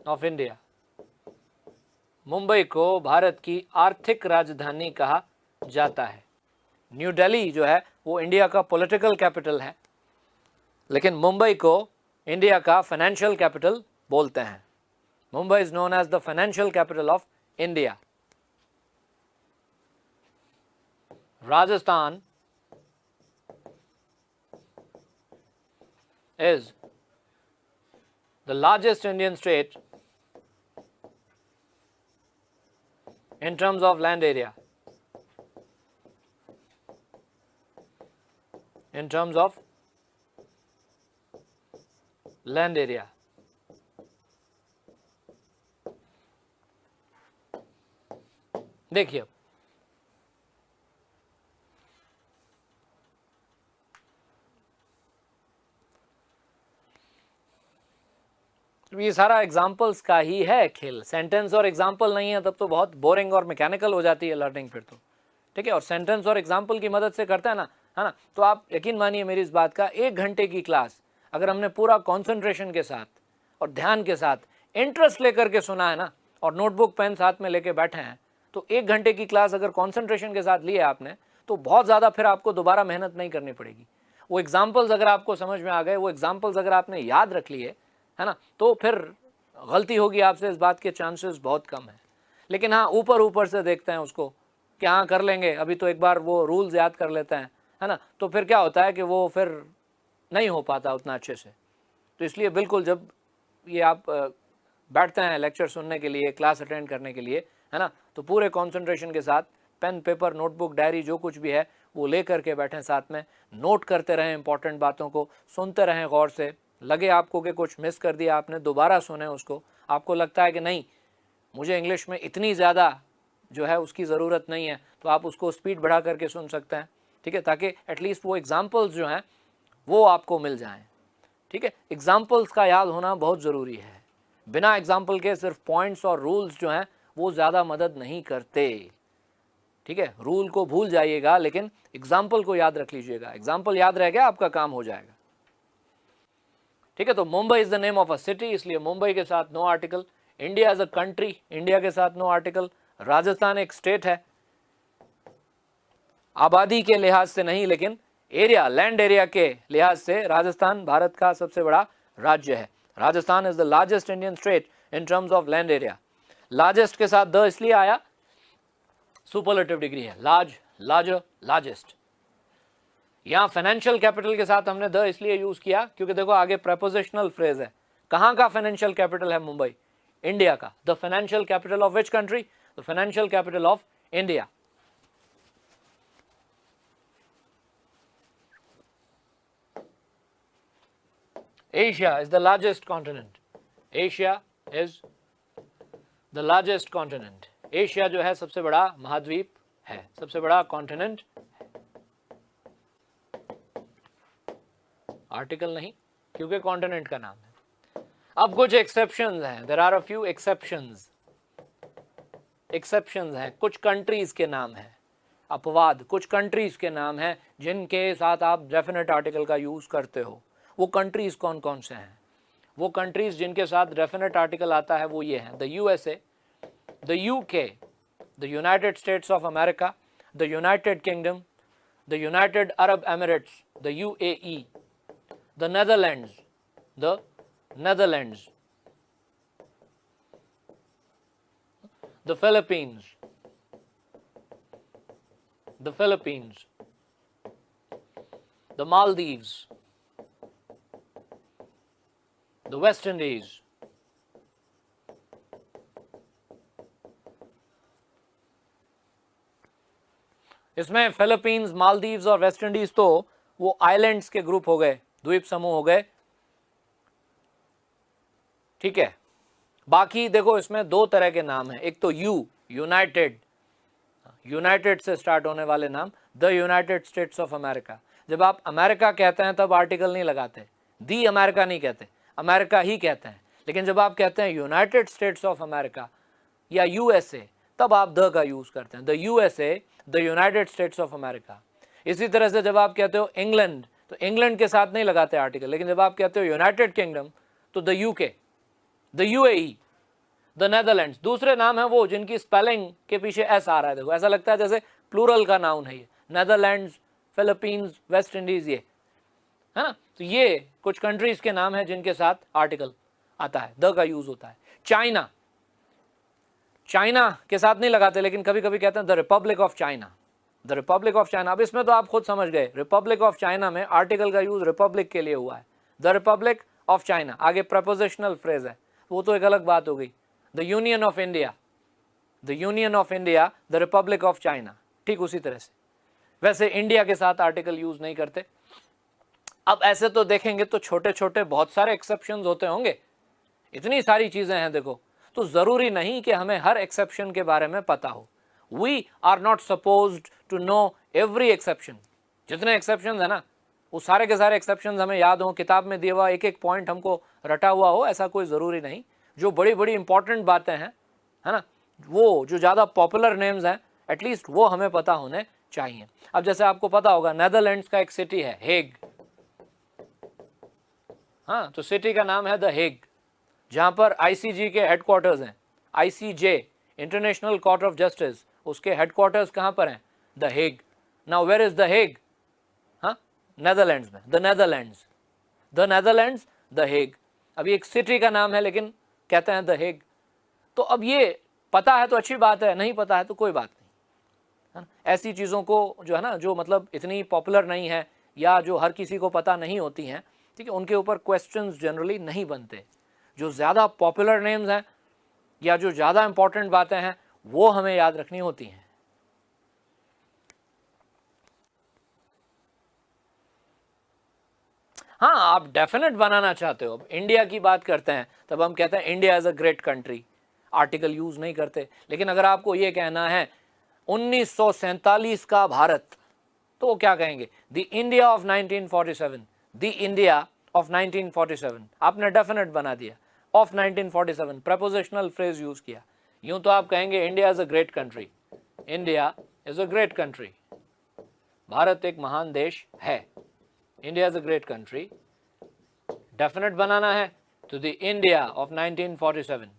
A: of India. Mumbai को भारत की आर्थिक राजधानी कहा जाता है। न्यू दिल्ली जो है वो इंडिया का पॉलिटिकल कैपिटल है, लेकिन मुंबई को इंडिया का फाइनेंशियल कैपिटल बोलते हैं। Mumbai is known as the financial capital of India. Rajasthan is the largest Indian state in terms of land area. In terms of land area. देखिए ये सारा एग्जाम्पल्स का ही है खेल, सेंटेंस और एग्जाम्पल नहीं है तब तो बहुत बोरिंग और मैकेनिकल हो जाती है लर्निंग फिर तो, ठीक है। और सेंटेंस और एग्जाम्पल की मदद से करता है ना, है ना। तो आप यकीन मानिए मेरी इस बात का, 1 घंटे की क्लास अगर हमने पूरा कॉन्सेंट्रेशन के साथ और ध्यान के साथ इंटरेस्ट लेकर के सुना है ना, और नोटबुक पेन साथ में लेके बैठे हैं, तो 1 घंटे की क्लास अगर कॉन्सेंट्रेशन के साथ ली है आपने, तो बहुत ज़्यादा फिर आपको दोबारा मेहनत नहीं करनी पड़ेगी। वो एग्जाम्पल्स अगर आपको समझ में आ गए, वो एग्जाम्पल्स अगर आपने याद रख लिए, है ना, तो फिर गलती होगी आपसे इस बात के चांसेस बहुत कम है। लेकिन हाँ, ऊपर ऊपर से देखते हैं उसको कि हाँ कर लेंगे, अभी तो एक बार वो रूल्स याद कर लेते हैं, है ना, तो फिर क्या होता है कि वो फिर नहीं हो पाता उतना अच्छे से। तो इसलिए बिल्कुल जब ये आप बैठते हैं लेक्चर सुनने के लिए, क्लास अटेंड करने के लिए, है ना, तो पूरे कॉन्सेंट्रेशन के साथ पेन पेपर नोटबुक डायरी जो कुछ भी है वो ले करके बैठें, साथ में नोट करते रहें, इंपॉर्टेंट बातों को सुनते रहें गौर से। लगे आपको कि कुछ मिस कर दिया आपने, दोबारा सुने उसको। आपको लगता है कि नहीं मुझे इंग्लिश में इतनी ज़्यादा जो है उसकी ज़रूरत नहीं है, तो आप उसको स्पीड बढ़ा करके सुन सकते हैं, ठीक है, ताकि एटलीस्ट वो एग्जाम्पल्स जो हैं वो आपको मिल जाएं, ठीक है। एग्जाम्पल्स का याद होना बहुत ज़रूरी है। बिना एग्जाम्पल के सिर्फ पॉइंट्स और रूल्स जो हैं वो ज़्यादा मदद नहीं करते, ठीक है। रूल को भूल जाइएगा लेकिन एग्जाम्पल को याद रख लीजिएगा। एग्जाम्पल याद रह गया आपका काम हो जाएगा, ठीक है। तो Mumbai is the name of a city, इसलिए मुंबई के साथ no article. India is a country, India के साथ नो आर्टिकल। राजस्थान एक स्टेट है, आबादी के लिहाज से नहीं लेकिन एरिया, लैंड एरिया के लिहाज से राजस्थान भारत का सबसे बड़ा राज्य है। Rajasthan is the largest Indian state in terms of land area. Largest के साथ द इसलिए आया, सुपरलेटिव डिग्री है, लार्ज, लार्जर, लार्जेस्ट। यहाँ फाइनेंशियल कैपिटल के साथ हमने द इसलिए यूज किया क्योंकि देखो आगे प्रेपोजिशनल फ्रेज है। कहाँ का फाइनेंशियल कैपिटल है मुंबई? इंडिया का। The financial capital of which country? The financial capital of India. Asia is the largest continent. Asia is the largest continent. Asia जो है सबसे बड़ा महाद्वीप है, सबसे बड़ा कॉन्टिनेंट। आर्टिकल नहीं क्योंकि कॉन्टिनेंट का नाम है। अब कुछ एक्सेप्शंस हैं, there are a few exceptions. Exceptions हैं, कुछ कंट्रीज के नाम हैं, अपवाद कुछ कंट्रीज के नाम हैं जिनके साथ आप डेफिनेट आर्टिकल का यूज करते हो। वो कंट्रीज कौन कौन से हैं? वो कंट्रीज जिनके साथ डेफिनेट आर्टिकल आता है वो ये हैं: the USA, the UK, the United states of America, the United kingdom, the United Arab Emirates, the UAE, the Netherlands, the Netherlands, the Philippines, the Philippines, the Maldives, the West Indies, इसमें Philippines, Maldives और West Indies तो वो islands के group हो गए, द्वीप समूह हो गए, ठीक है। बाकी देखो इसमें 2 तरह के नाम हैं। एक तो यूनाइटेड, यूनाइटेड से स्टार्ट होने वाले नाम, the United states of America. जब आप अमेरिका कहते हैं तब आर्टिकल नहीं लगाते, दी अमेरिका नहीं कहते, अमेरिका ही कहते हैं। लेकिन जब आप कहते हैं यूनाइटेड स्टेट्स ऑफ अमेरिका या यूएसए, तब आप द का यूज करते हैं, the USA, the United states of America. इसी तरह से जब आप कहते हो इंग्लैंड, तो इंग्लैंड के साथ नहीं लगाते आर्टिकल। लेकिन जब आप कहते हो यूनाइटेड किंगडम, तो the UK, the UAE, the Netherlands. दूसरे नाम है वो जिनकी स्पेलिंग के पीछे एस आ रहा है, देखो ऐसा लगता है जैसे प्लूरल का नाउन है ये, नेदरलैंड्स, फिलीपींस, वेस्ट इंडीज, ये है ना। तो ये कुछ कंट्रीज के नाम है जिनके साथ आर्टिकल आता है, द का यूज होता है। चाइना, चाइना के साथ नहीं लगाते लेकिन कभी कभी कहते हैं the Republic of China, the Republic of China. अब इसमें तो आप खुद समझ गए, रिपब्लिक ऑफ चाइना में आर्टिकल का यूज रिपब्लिक के लिए हुआ है, द रिपब्लिक ऑफ चाइना। आगे प्रपोजिशनल फ्रेज है, वो तो एक अलग बात हो गई। The union of India, the union of India, the Republic of China, ठीक उसी तरह से। वैसे इंडिया के साथ आर्टिकल यूज नहीं करते। अब ऐसे तो देखेंगे तो छोटे छोटे बहुत सारे एक्सेप्शंस होते होंगे, इतनी सारी चीजें हैं देखो, तो जरूरी नहीं कि हमें हर एक्सेप्शन के बारे में पता हो। We are not supposed to know every exception. जितने एक्सेप्शन है ना, वो सारे के सारे एक्सेप्शन हमें याद हो, किताब में दिया हुआ एक एक पॉइंट हमको रटा हुआ हो, ऐसा कोई ज़रूरी नहीं। जो बड़ी बड़ी इंपॉर्टेंट बातें हैं, है ना, वो जो ज़्यादा पॉपुलर नेम्स हैं, एटलीस्ट वो हमें पता होने चाहिए। अब जैसे आपको पता होगा नेदरलैंड्स का एक सिटी है हेग, हाँ, तो सिटी का नाम है द हेग, जहाँ पर आईसीजी के हेडक्वार्टर्स हैं। ICJ, international court of justice, उसके हेडक्वार्टर्स कहाँ पर हैं? The Hague. Now where is the Hague? हाँ, नेदरलैंड्स में, the Netherlands, the Netherlands, the Hague. अभी एक सिटी का नाम है लेकिन कहते हैं द हेग। तो अब ये पता है तो अच्छी बात है, नहीं पता है तो कोई बात नहीं, है ना। ऐसी चीज़ों को जो है ना, जो मतलब इतनी पॉपुलर नहीं है या जो हर किसी को पता नहीं होती हैं, ठीक है, उनके ऊपर क्वेश्चंस जनरली नहीं बनते। जो ज़्यादा पॉपुलर नेम्स हैं या जो ज़्यादा इंपॉर्टेंट बातें हैं वो हमें याद रखनी होती हैं। हाँ, आप डेफिनेट बनाना चाहते हो। अब इंडिया की बात करते हैं तब हम कहते हैं India is a great country, article use नहीं करते। लेकिन अगर आपको ये कहना है 1947 का भारत, तो वो क्या कहेंगे? The India of 1947, the India of 1947। आपने डेफिनेट बना दिया, ऑफ 1947, प्रपोजिशनल फ्रेज यूज किया। यूं तो आप कहेंगे India is a great country, India is a great country, Bharat एक महान देश है, India is a great country. Definite बनाना है तो द इंडिया ऑफ 1947,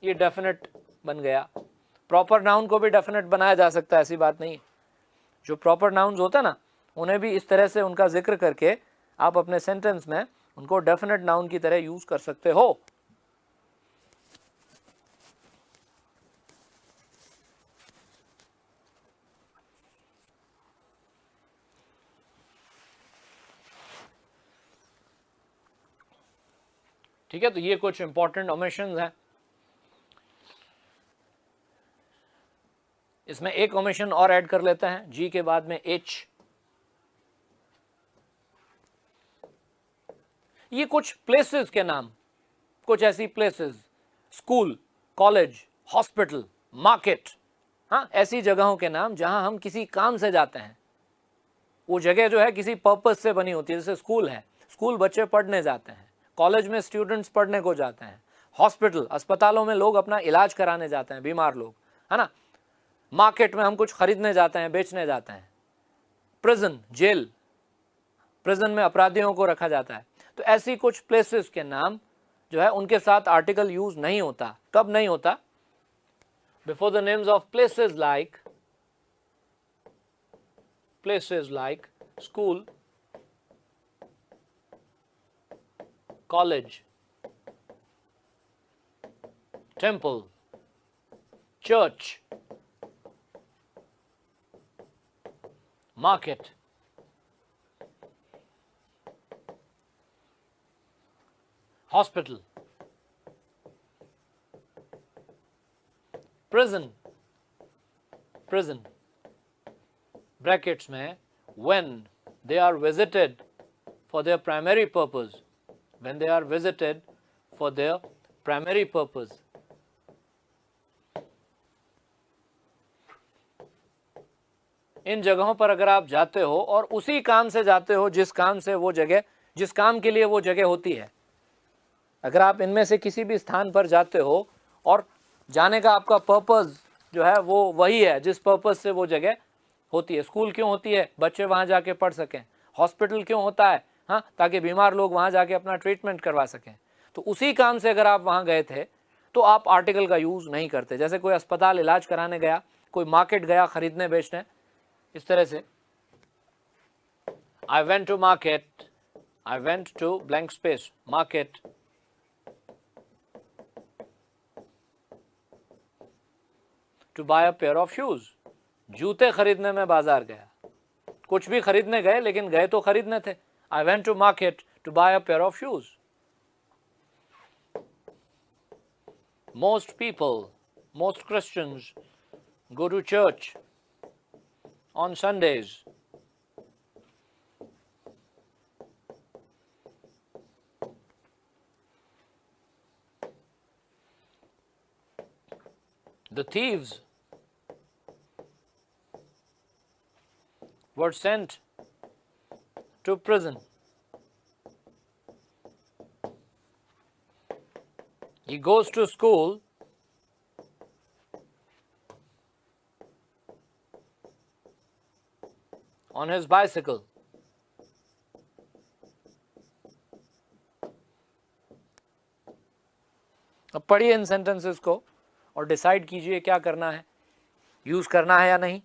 A: ये डेफिनेट बन गया। प्रॉपर नाउन को भी डेफिनेट बनाया जा सकता है, ऐसी बात नहीं। जो प्रॉपर नाउन्स होते हैं ना, उन्हें भी इस तरह से उनका जिक्र करके आप अपने सेंटेंस में उनको डेफिनेट नाउन की तरह यूज कर सकते हो। ठीक है, तो ये कुछ इंपॉर्टेंट ओमिशंस हैं। इसमें एक ओमिशन और ऐड कर लेते हैं, जी के बाद में एच। ये कुछ प्लेसेस के नाम, कुछ ऐसी places, school, college, hospital, market, हाँ, ऐसी जगहों के नाम जहां हम किसी काम से जाते हैं। वो जगह जो है किसी पर्पज से बनी होती है। जैसे स्कूल है, स्कूल बच्चे पढ़ने जाते हैं, कॉलेज में स्टूडेंट्स पढ़ने को जाते हैं, हॉस्पिटल, अस्पतालों में लोग अपना इलाज कराने जाते हैं, बीमार लोग, है ना। मार्केट में हम कुछ खरीदने जाते हैं, बेचने जाते हैं। प्रिजन, जेल, प्रिजन में अपराधियों को रखा जाता है। तो ऐसी कुछ प्लेसेस के नाम जो है उनके साथ आर्टिकल यूज नहीं होता। कब नहीं होता? Before the names of places like school, college, temple, church, market, hospital, prison, brackets में, when they are visited for their primary purpose, when they are visited for their primary purpose. इन जगहों पर अगर आप जाते हो और उसी काम से जाते हो जिस काम से वो जगह, जिस काम के लिए वो जगह होती है, अगर आप इनमें से किसी भी स्थान पर जाते हो और जाने का आपका पर्पस जो है वो वही है जिस पर्पस से वो जगह होती है। स्कूल क्यों होती है? बच्चे वहाँ जाके पढ़ सकें। हॉस्पिटल क्यों होता है? हाँ, ताकि बीमार लोग वहाँ जाके अपना ट्रीटमेंट करवा सकें। तो उसी काम से अगर आप वहाँ गए थे तो आप आर्टिकल का यूज़ नहीं करते। जैसे कोई अस्पताल इलाज कराने गया, कोई मार्केट गया खरीदने बेचने, इस तरह से I went to market, I went to blank space, market to buy a pair of shoes. जूते खरीदने में बाजार गया, कुछ भी खरीदने गए लेकिन गए तो खरीदने थे। I went to market to buy a pair of shoes. Most people, most Christians go to church on Sundays. The thieves were sent to prison. He goes to school on his bicycle. अब पढ़िए इन sentences को और decide कीजिए क्या करना है, use करना है या नहीं।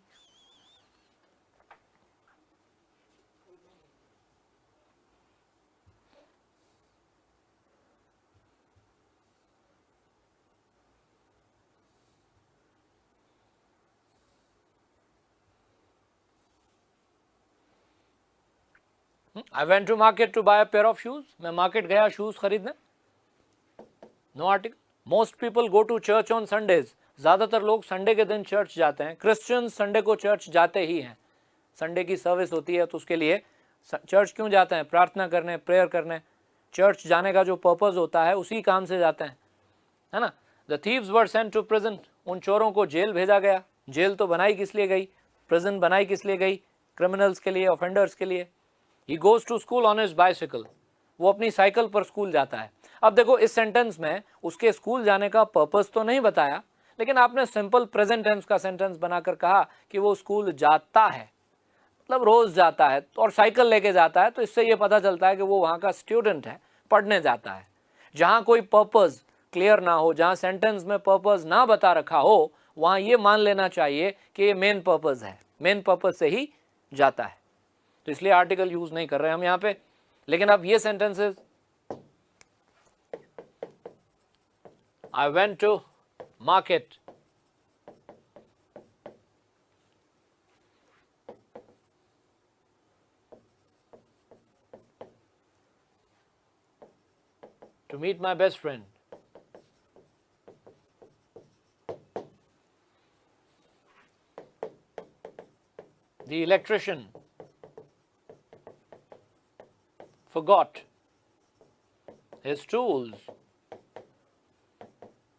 A: I went to market to buy a pair of shoes. मैं मार्केट गया शूज खरीदने। No article. Most people go to church on Sundays. ज़्यादातर लोग संडे के दिन चर्च जाते हैं। क्रिश्चियंस संडे को चर्च जाते ही हैं। संडे की सर्विस होती है तो उसके लिए चर्च क्यों जाते हैं? प्रार्थना करने, प्रेयर करने। चर्च जाने का जो पर्पज़ होता है उसी काम से जाते हैं, है ना। The thieves were sent to prison. उन चोरों को जेल भेजा गया। जेल तो बनाई किस लिए गई? प्रिजन बनाई किस लिए गई? क्रिमिनल्स के लिए, ऑफेंडर्स के लिए। He goes to school on his bicycle. वो अपनी साइकिल पर स्कूल जाता है। अब देखो इस सेंटेंस में उसके स्कूल जाने का पर्पस तो नहीं बताया, लेकिन आपने सिंपल प्रेजेंट टेंस का सेंटेंस बनाकर कहा कि वो स्कूल जाता है, मतलब रोज जाता है और साइकिल लेके जाता है। तो इससे ये पता चलता है कि वो वहाँ का स्टूडेंट है, पढ़ने जाता है। जहाँ कोई पर्पस क्लियर ना हो, जहाँ सेंटेंस में पर्पस ना बता रखा हो, वहाँ ये मान लेना चाहिए कि ये मेन पर्पस है, मेन पर्पस से ही जाता है। तो इसलिए आर्टिकल यूज नहीं कर रहे हम यहाँ पे। लेकिन अब ये sentences, I went to market to meet my best friend. The electrician forgot his tools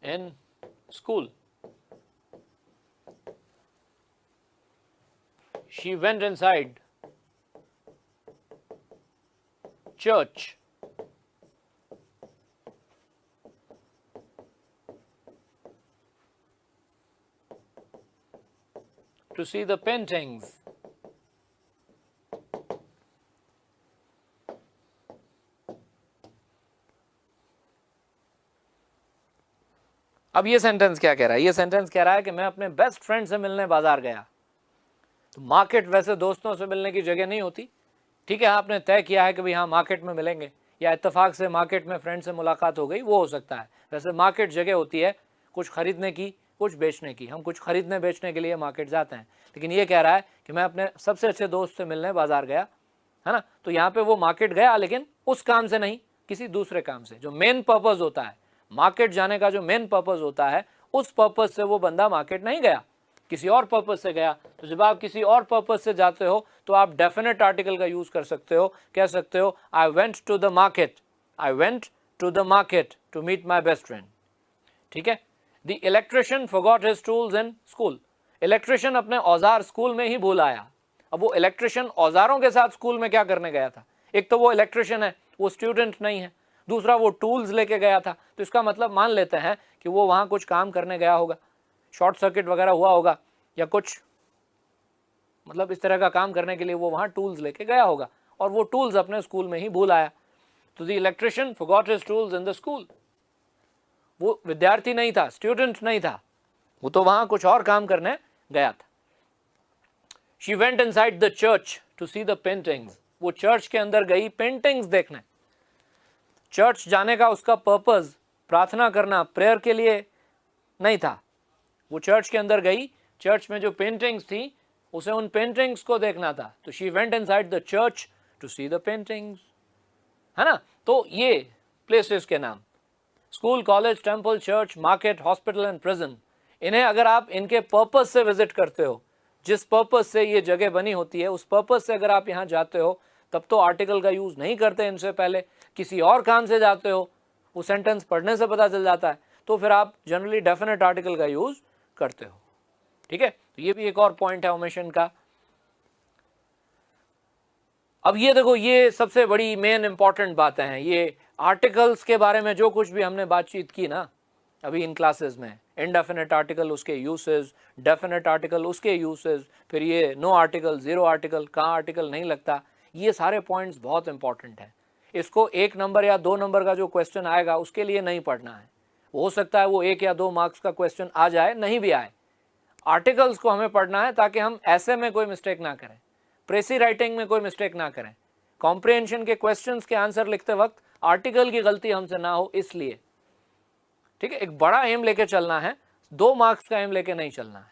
A: in school. She went inside church to see the paintings. अब ये सेंटेंस क्या कह रहा है? ये सेंटेंस कह रहा है कि मैं अपने बेस्ट फ्रेंड से मिलने बाजार गया। तो मार्केट वैसे दोस्तों से मिलने की जगह नहीं होती, ठीक है। आपने तय किया है कि भाई हाँ मार्केट में मिलेंगे, या इत्तेफाक से मार्केट में फ्रेंड से मुलाकात हो गई, वो हो सकता है। वैसे मार्केट जगह होती है कुछ खरीदने की, कुछ बेचने की। हम कुछ खरीदने बेचने के लिए मार्केट जाते हैं, लेकिन ये कह रहा है कि मैं अपने सबसे अच्छे दोस्त से मिलने बाजार गया, है ना। तो यहाँ पे वो मार्केट गया, लेकिन उस काम से नहीं, किसी दूसरे काम से। जो मेन पर्पज़ होता है मार्केट जाने का, जो मेन पर्पज़ होता है, उस पर्पज़ से वो बंदा मार्केट नहीं गया, किसी और पर्पज़ से गया। तो जब आप किसी और पर्पज़ से जाते हो तो आप डेफिनेट आर्टिकल का यूज़ कर सकते हो। कह सकते हो I went to the market, I went to the market to meet my best friend, ठीक है। The electrician forgot his tools in school. Electrician अपने औजार स्कूल में ही भूल आया। अब वो इलेक्ट्रिशियन औजारों के साथ स्कूल में क्या करने गया था? एक तो वो इलेक्ट्रिशियन है, वो स्टूडेंट नहीं है। दूसरा वो टूल्स लेके गया था। तो इसका मतलब मान लेते हैं कि वो वहाँ कुछ काम करने गया होगा, शॉर्ट सर्किट वगैरह हुआ होगा, या कुछ मतलब इस तरह का काम करने के लिए वो वहाँ टूल्स लेके गया होगा। और वो टूल्स अपने स्कूल में ही भूल आया। तो the electrician forgot his tools in the school. वो विद्यार्थी नहीं था, स्टूडेंट नहीं था, वो तो वहां कुछ और काम करने गया था। She went inside the church to see the paintings. वो चर्च के अंदर गई पेंटिंग्स देखने। चर्च जाने का उसका पर्पस प्रार्थना करना, प्रेयर के लिए नहीं था। वो चर्च के अंदर गई, चर्च में जो पेंटिंग्स थी उसे उन पेंटिंग्स को देखना था। तो she went inside the church to see the paintings, है ना। तो ये प्लेसेस के नाम, school, college, temple, church, market, hospital and prison, इन्हें अगर आप इनके पर्पस से विजिट करते हो, जिस पर्पस से ये जगह बनी होती है उस पर्पस से अगर आप यहाँ जाते हो, तब तो आर्टिकल का यूज नहीं करते इनसे पहले। किसी और काम से जाते हो, वो सेंटेंस पढ़ने से पता चल जाता है, तो फिर आप जनरली डेफिनेट आर्टिकल का यूज करते हो। ठीक है, तो ये भी एक और पॉइंट है ओमिशन का। अब ये देखो, ये सबसे बड़ी मेन इंपॉर्टेंट बातें हैं। ये आर्टिकल्स के बारे में जो कुछ भी हमने बातचीत की ना अभी इन क्लासेस में, इनडेफिनेट आर्टिकल उसके यूसेज, डेफिनेट आर्टिकल उसके यूसेज, फिर ये नो आर्टिकल, जीरो आर्टिकल, कहाँ आर्टिकल नहीं लगता, ये सारे पॉइंट्स बहुत इंपॉर्टेंट हैं। इसको 1 नंबर या 2 नंबर का जो क्वेश्चन आएगा उसके लिए नहीं पढ़ना है। हो सकता है वो 1 या 2 मार्क्स का क्वेश्चन आ जाए, नहीं भी आए। आर्टिकल्स को हमें पढ़ना है ताकि हम ऐसे में कोई मिस्टेक ना करें, प्रेसी राइटिंग में कोई मिस्टेक ना करें, कॉम्प्रिहेंशन के क्वेश्चंस के आंसर लिखते वक्त आर्टिकल की गलती हमसे ना हो, इसलिए। ठीक है, एक बड़ा एम लेके चलना है, 2 मार्क्स का एम लेके नहीं चलना है।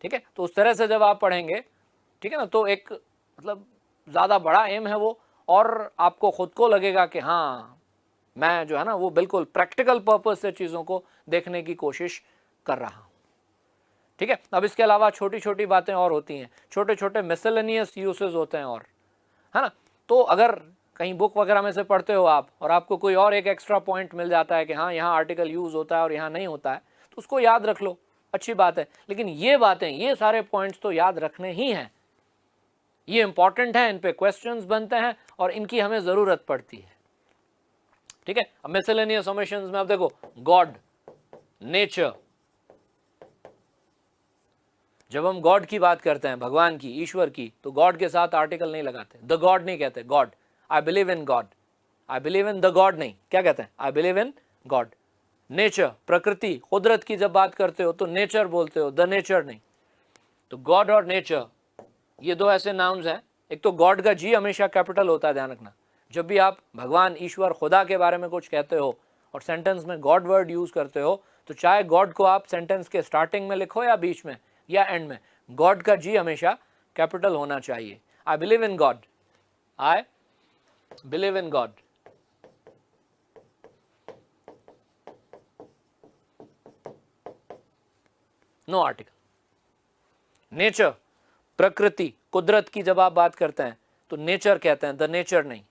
A: ठीक है, तो उस तरह से जब आप पढ़ेंगे, ठीक है ना, तो एक मतलब ज़्यादा बड़ा एम है वो, और आपको खुद को लगेगा कि हाँ मैं जो है ना वो बिल्कुल प्रैक्टिकल पर्पस से चीज़ों को देखने की कोशिश कर रहा हूँ। ठीक है, अब इसके अलावा छोटी छोटी बातें और होती हैं, छोटे छोटे मिसलेनियस यूसेस होते हैं, और है ना। तो अगर कहीं बुक वगैरह में से पढ़ते हो आप और आपको कोई और एक एक्स्ट्रा पॉइंट मिल जाता है कि हाँ यहाँ आर्टिकल यूज़ होता है और यहाँ नहीं होता है, तो उसको याद रख लो, अच्छी बात है। लेकिन ये बातें, ये सारे पॉइंट्स तो याद रखने ही हैं, ये इंपॉर्टेंट है, इन पे क्वेश्चंस बनते हैं और इनकी हमें ज़रूरत पड़ती है। ठीक है, अब मिसलेनियस ओमिशंस में अब देखो, गॉड, नेचर, जब हम गॉड की बात करते हैं, भगवान की, ईश्वर की, तो गॉड के साथ आर्टिकल नहीं लगाते, द गॉड नहीं कहते, God, I believe in God, I believe in the God नहीं, क्या कहते हैं, आई बिलीव इन गॉड। नेचर, प्रकृति, कुदरत की जब बात करते हो तो नेचर बोलते हो, द नेचर नहीं। तो गॉड और नेचर, ये 2 ऐसे नाउन्स हैं। एक तो गॉड का जी हमेशा कैपिटल होता है, ध्यान रखना। जब भी आप भगवान, ईश्वर, खुदा के बारे में कुछ कहते हो और सेंटेंस में गॉड वर्ड यूज करते हो, तो चाहे गॉड को आप सेंटेंस के स्टार्टिंग में लिखो या बीच में या एंड में, गॉड का जी हमेशा कैपिटल होना चाहिए। I believe in God, I believe in God. No article. Nature, प्रकृति, कुदरत की जब आप बात करते हैं तो नेचर कहते हैं, द नेचर नहीं।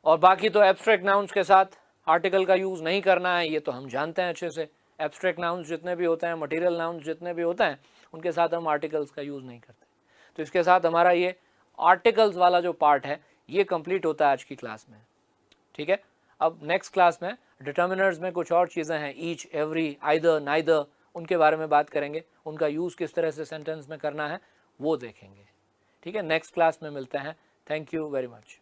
A: और बाकी तो एब्स्ट्रैक्ट नाउन्स के साथ आर्टिकल का यूज नहीं करना है, ये तो हम जानते हैं अच्छे से। एब्स्ट्रैक्ट नाउन्स जितने भी होते हैं, मटेरियल नाउन्स जितने भी होते हैं, उनके साथ हम आर्टिकल्स का यूज नहीं करते। तो इसके साथ हमारा ये आर्टिकल्स वाला जो पार्ट है ये कंप्लीट होता है आज की क्लास में। ठीक है, अब नेक्स्ट क्लास में डिटर्मिनर्स में कुछ और चीज़ें हैं, ईच, एवरी, आइदर, नाइदर, उनके बारे में बात करेंगे, उनका यूज़ किस तरह से सेंटेंस में करना है वो देखेंगे। ठीक है, नेक्स्ट क्लास में मिलते हैं। Thank you very much.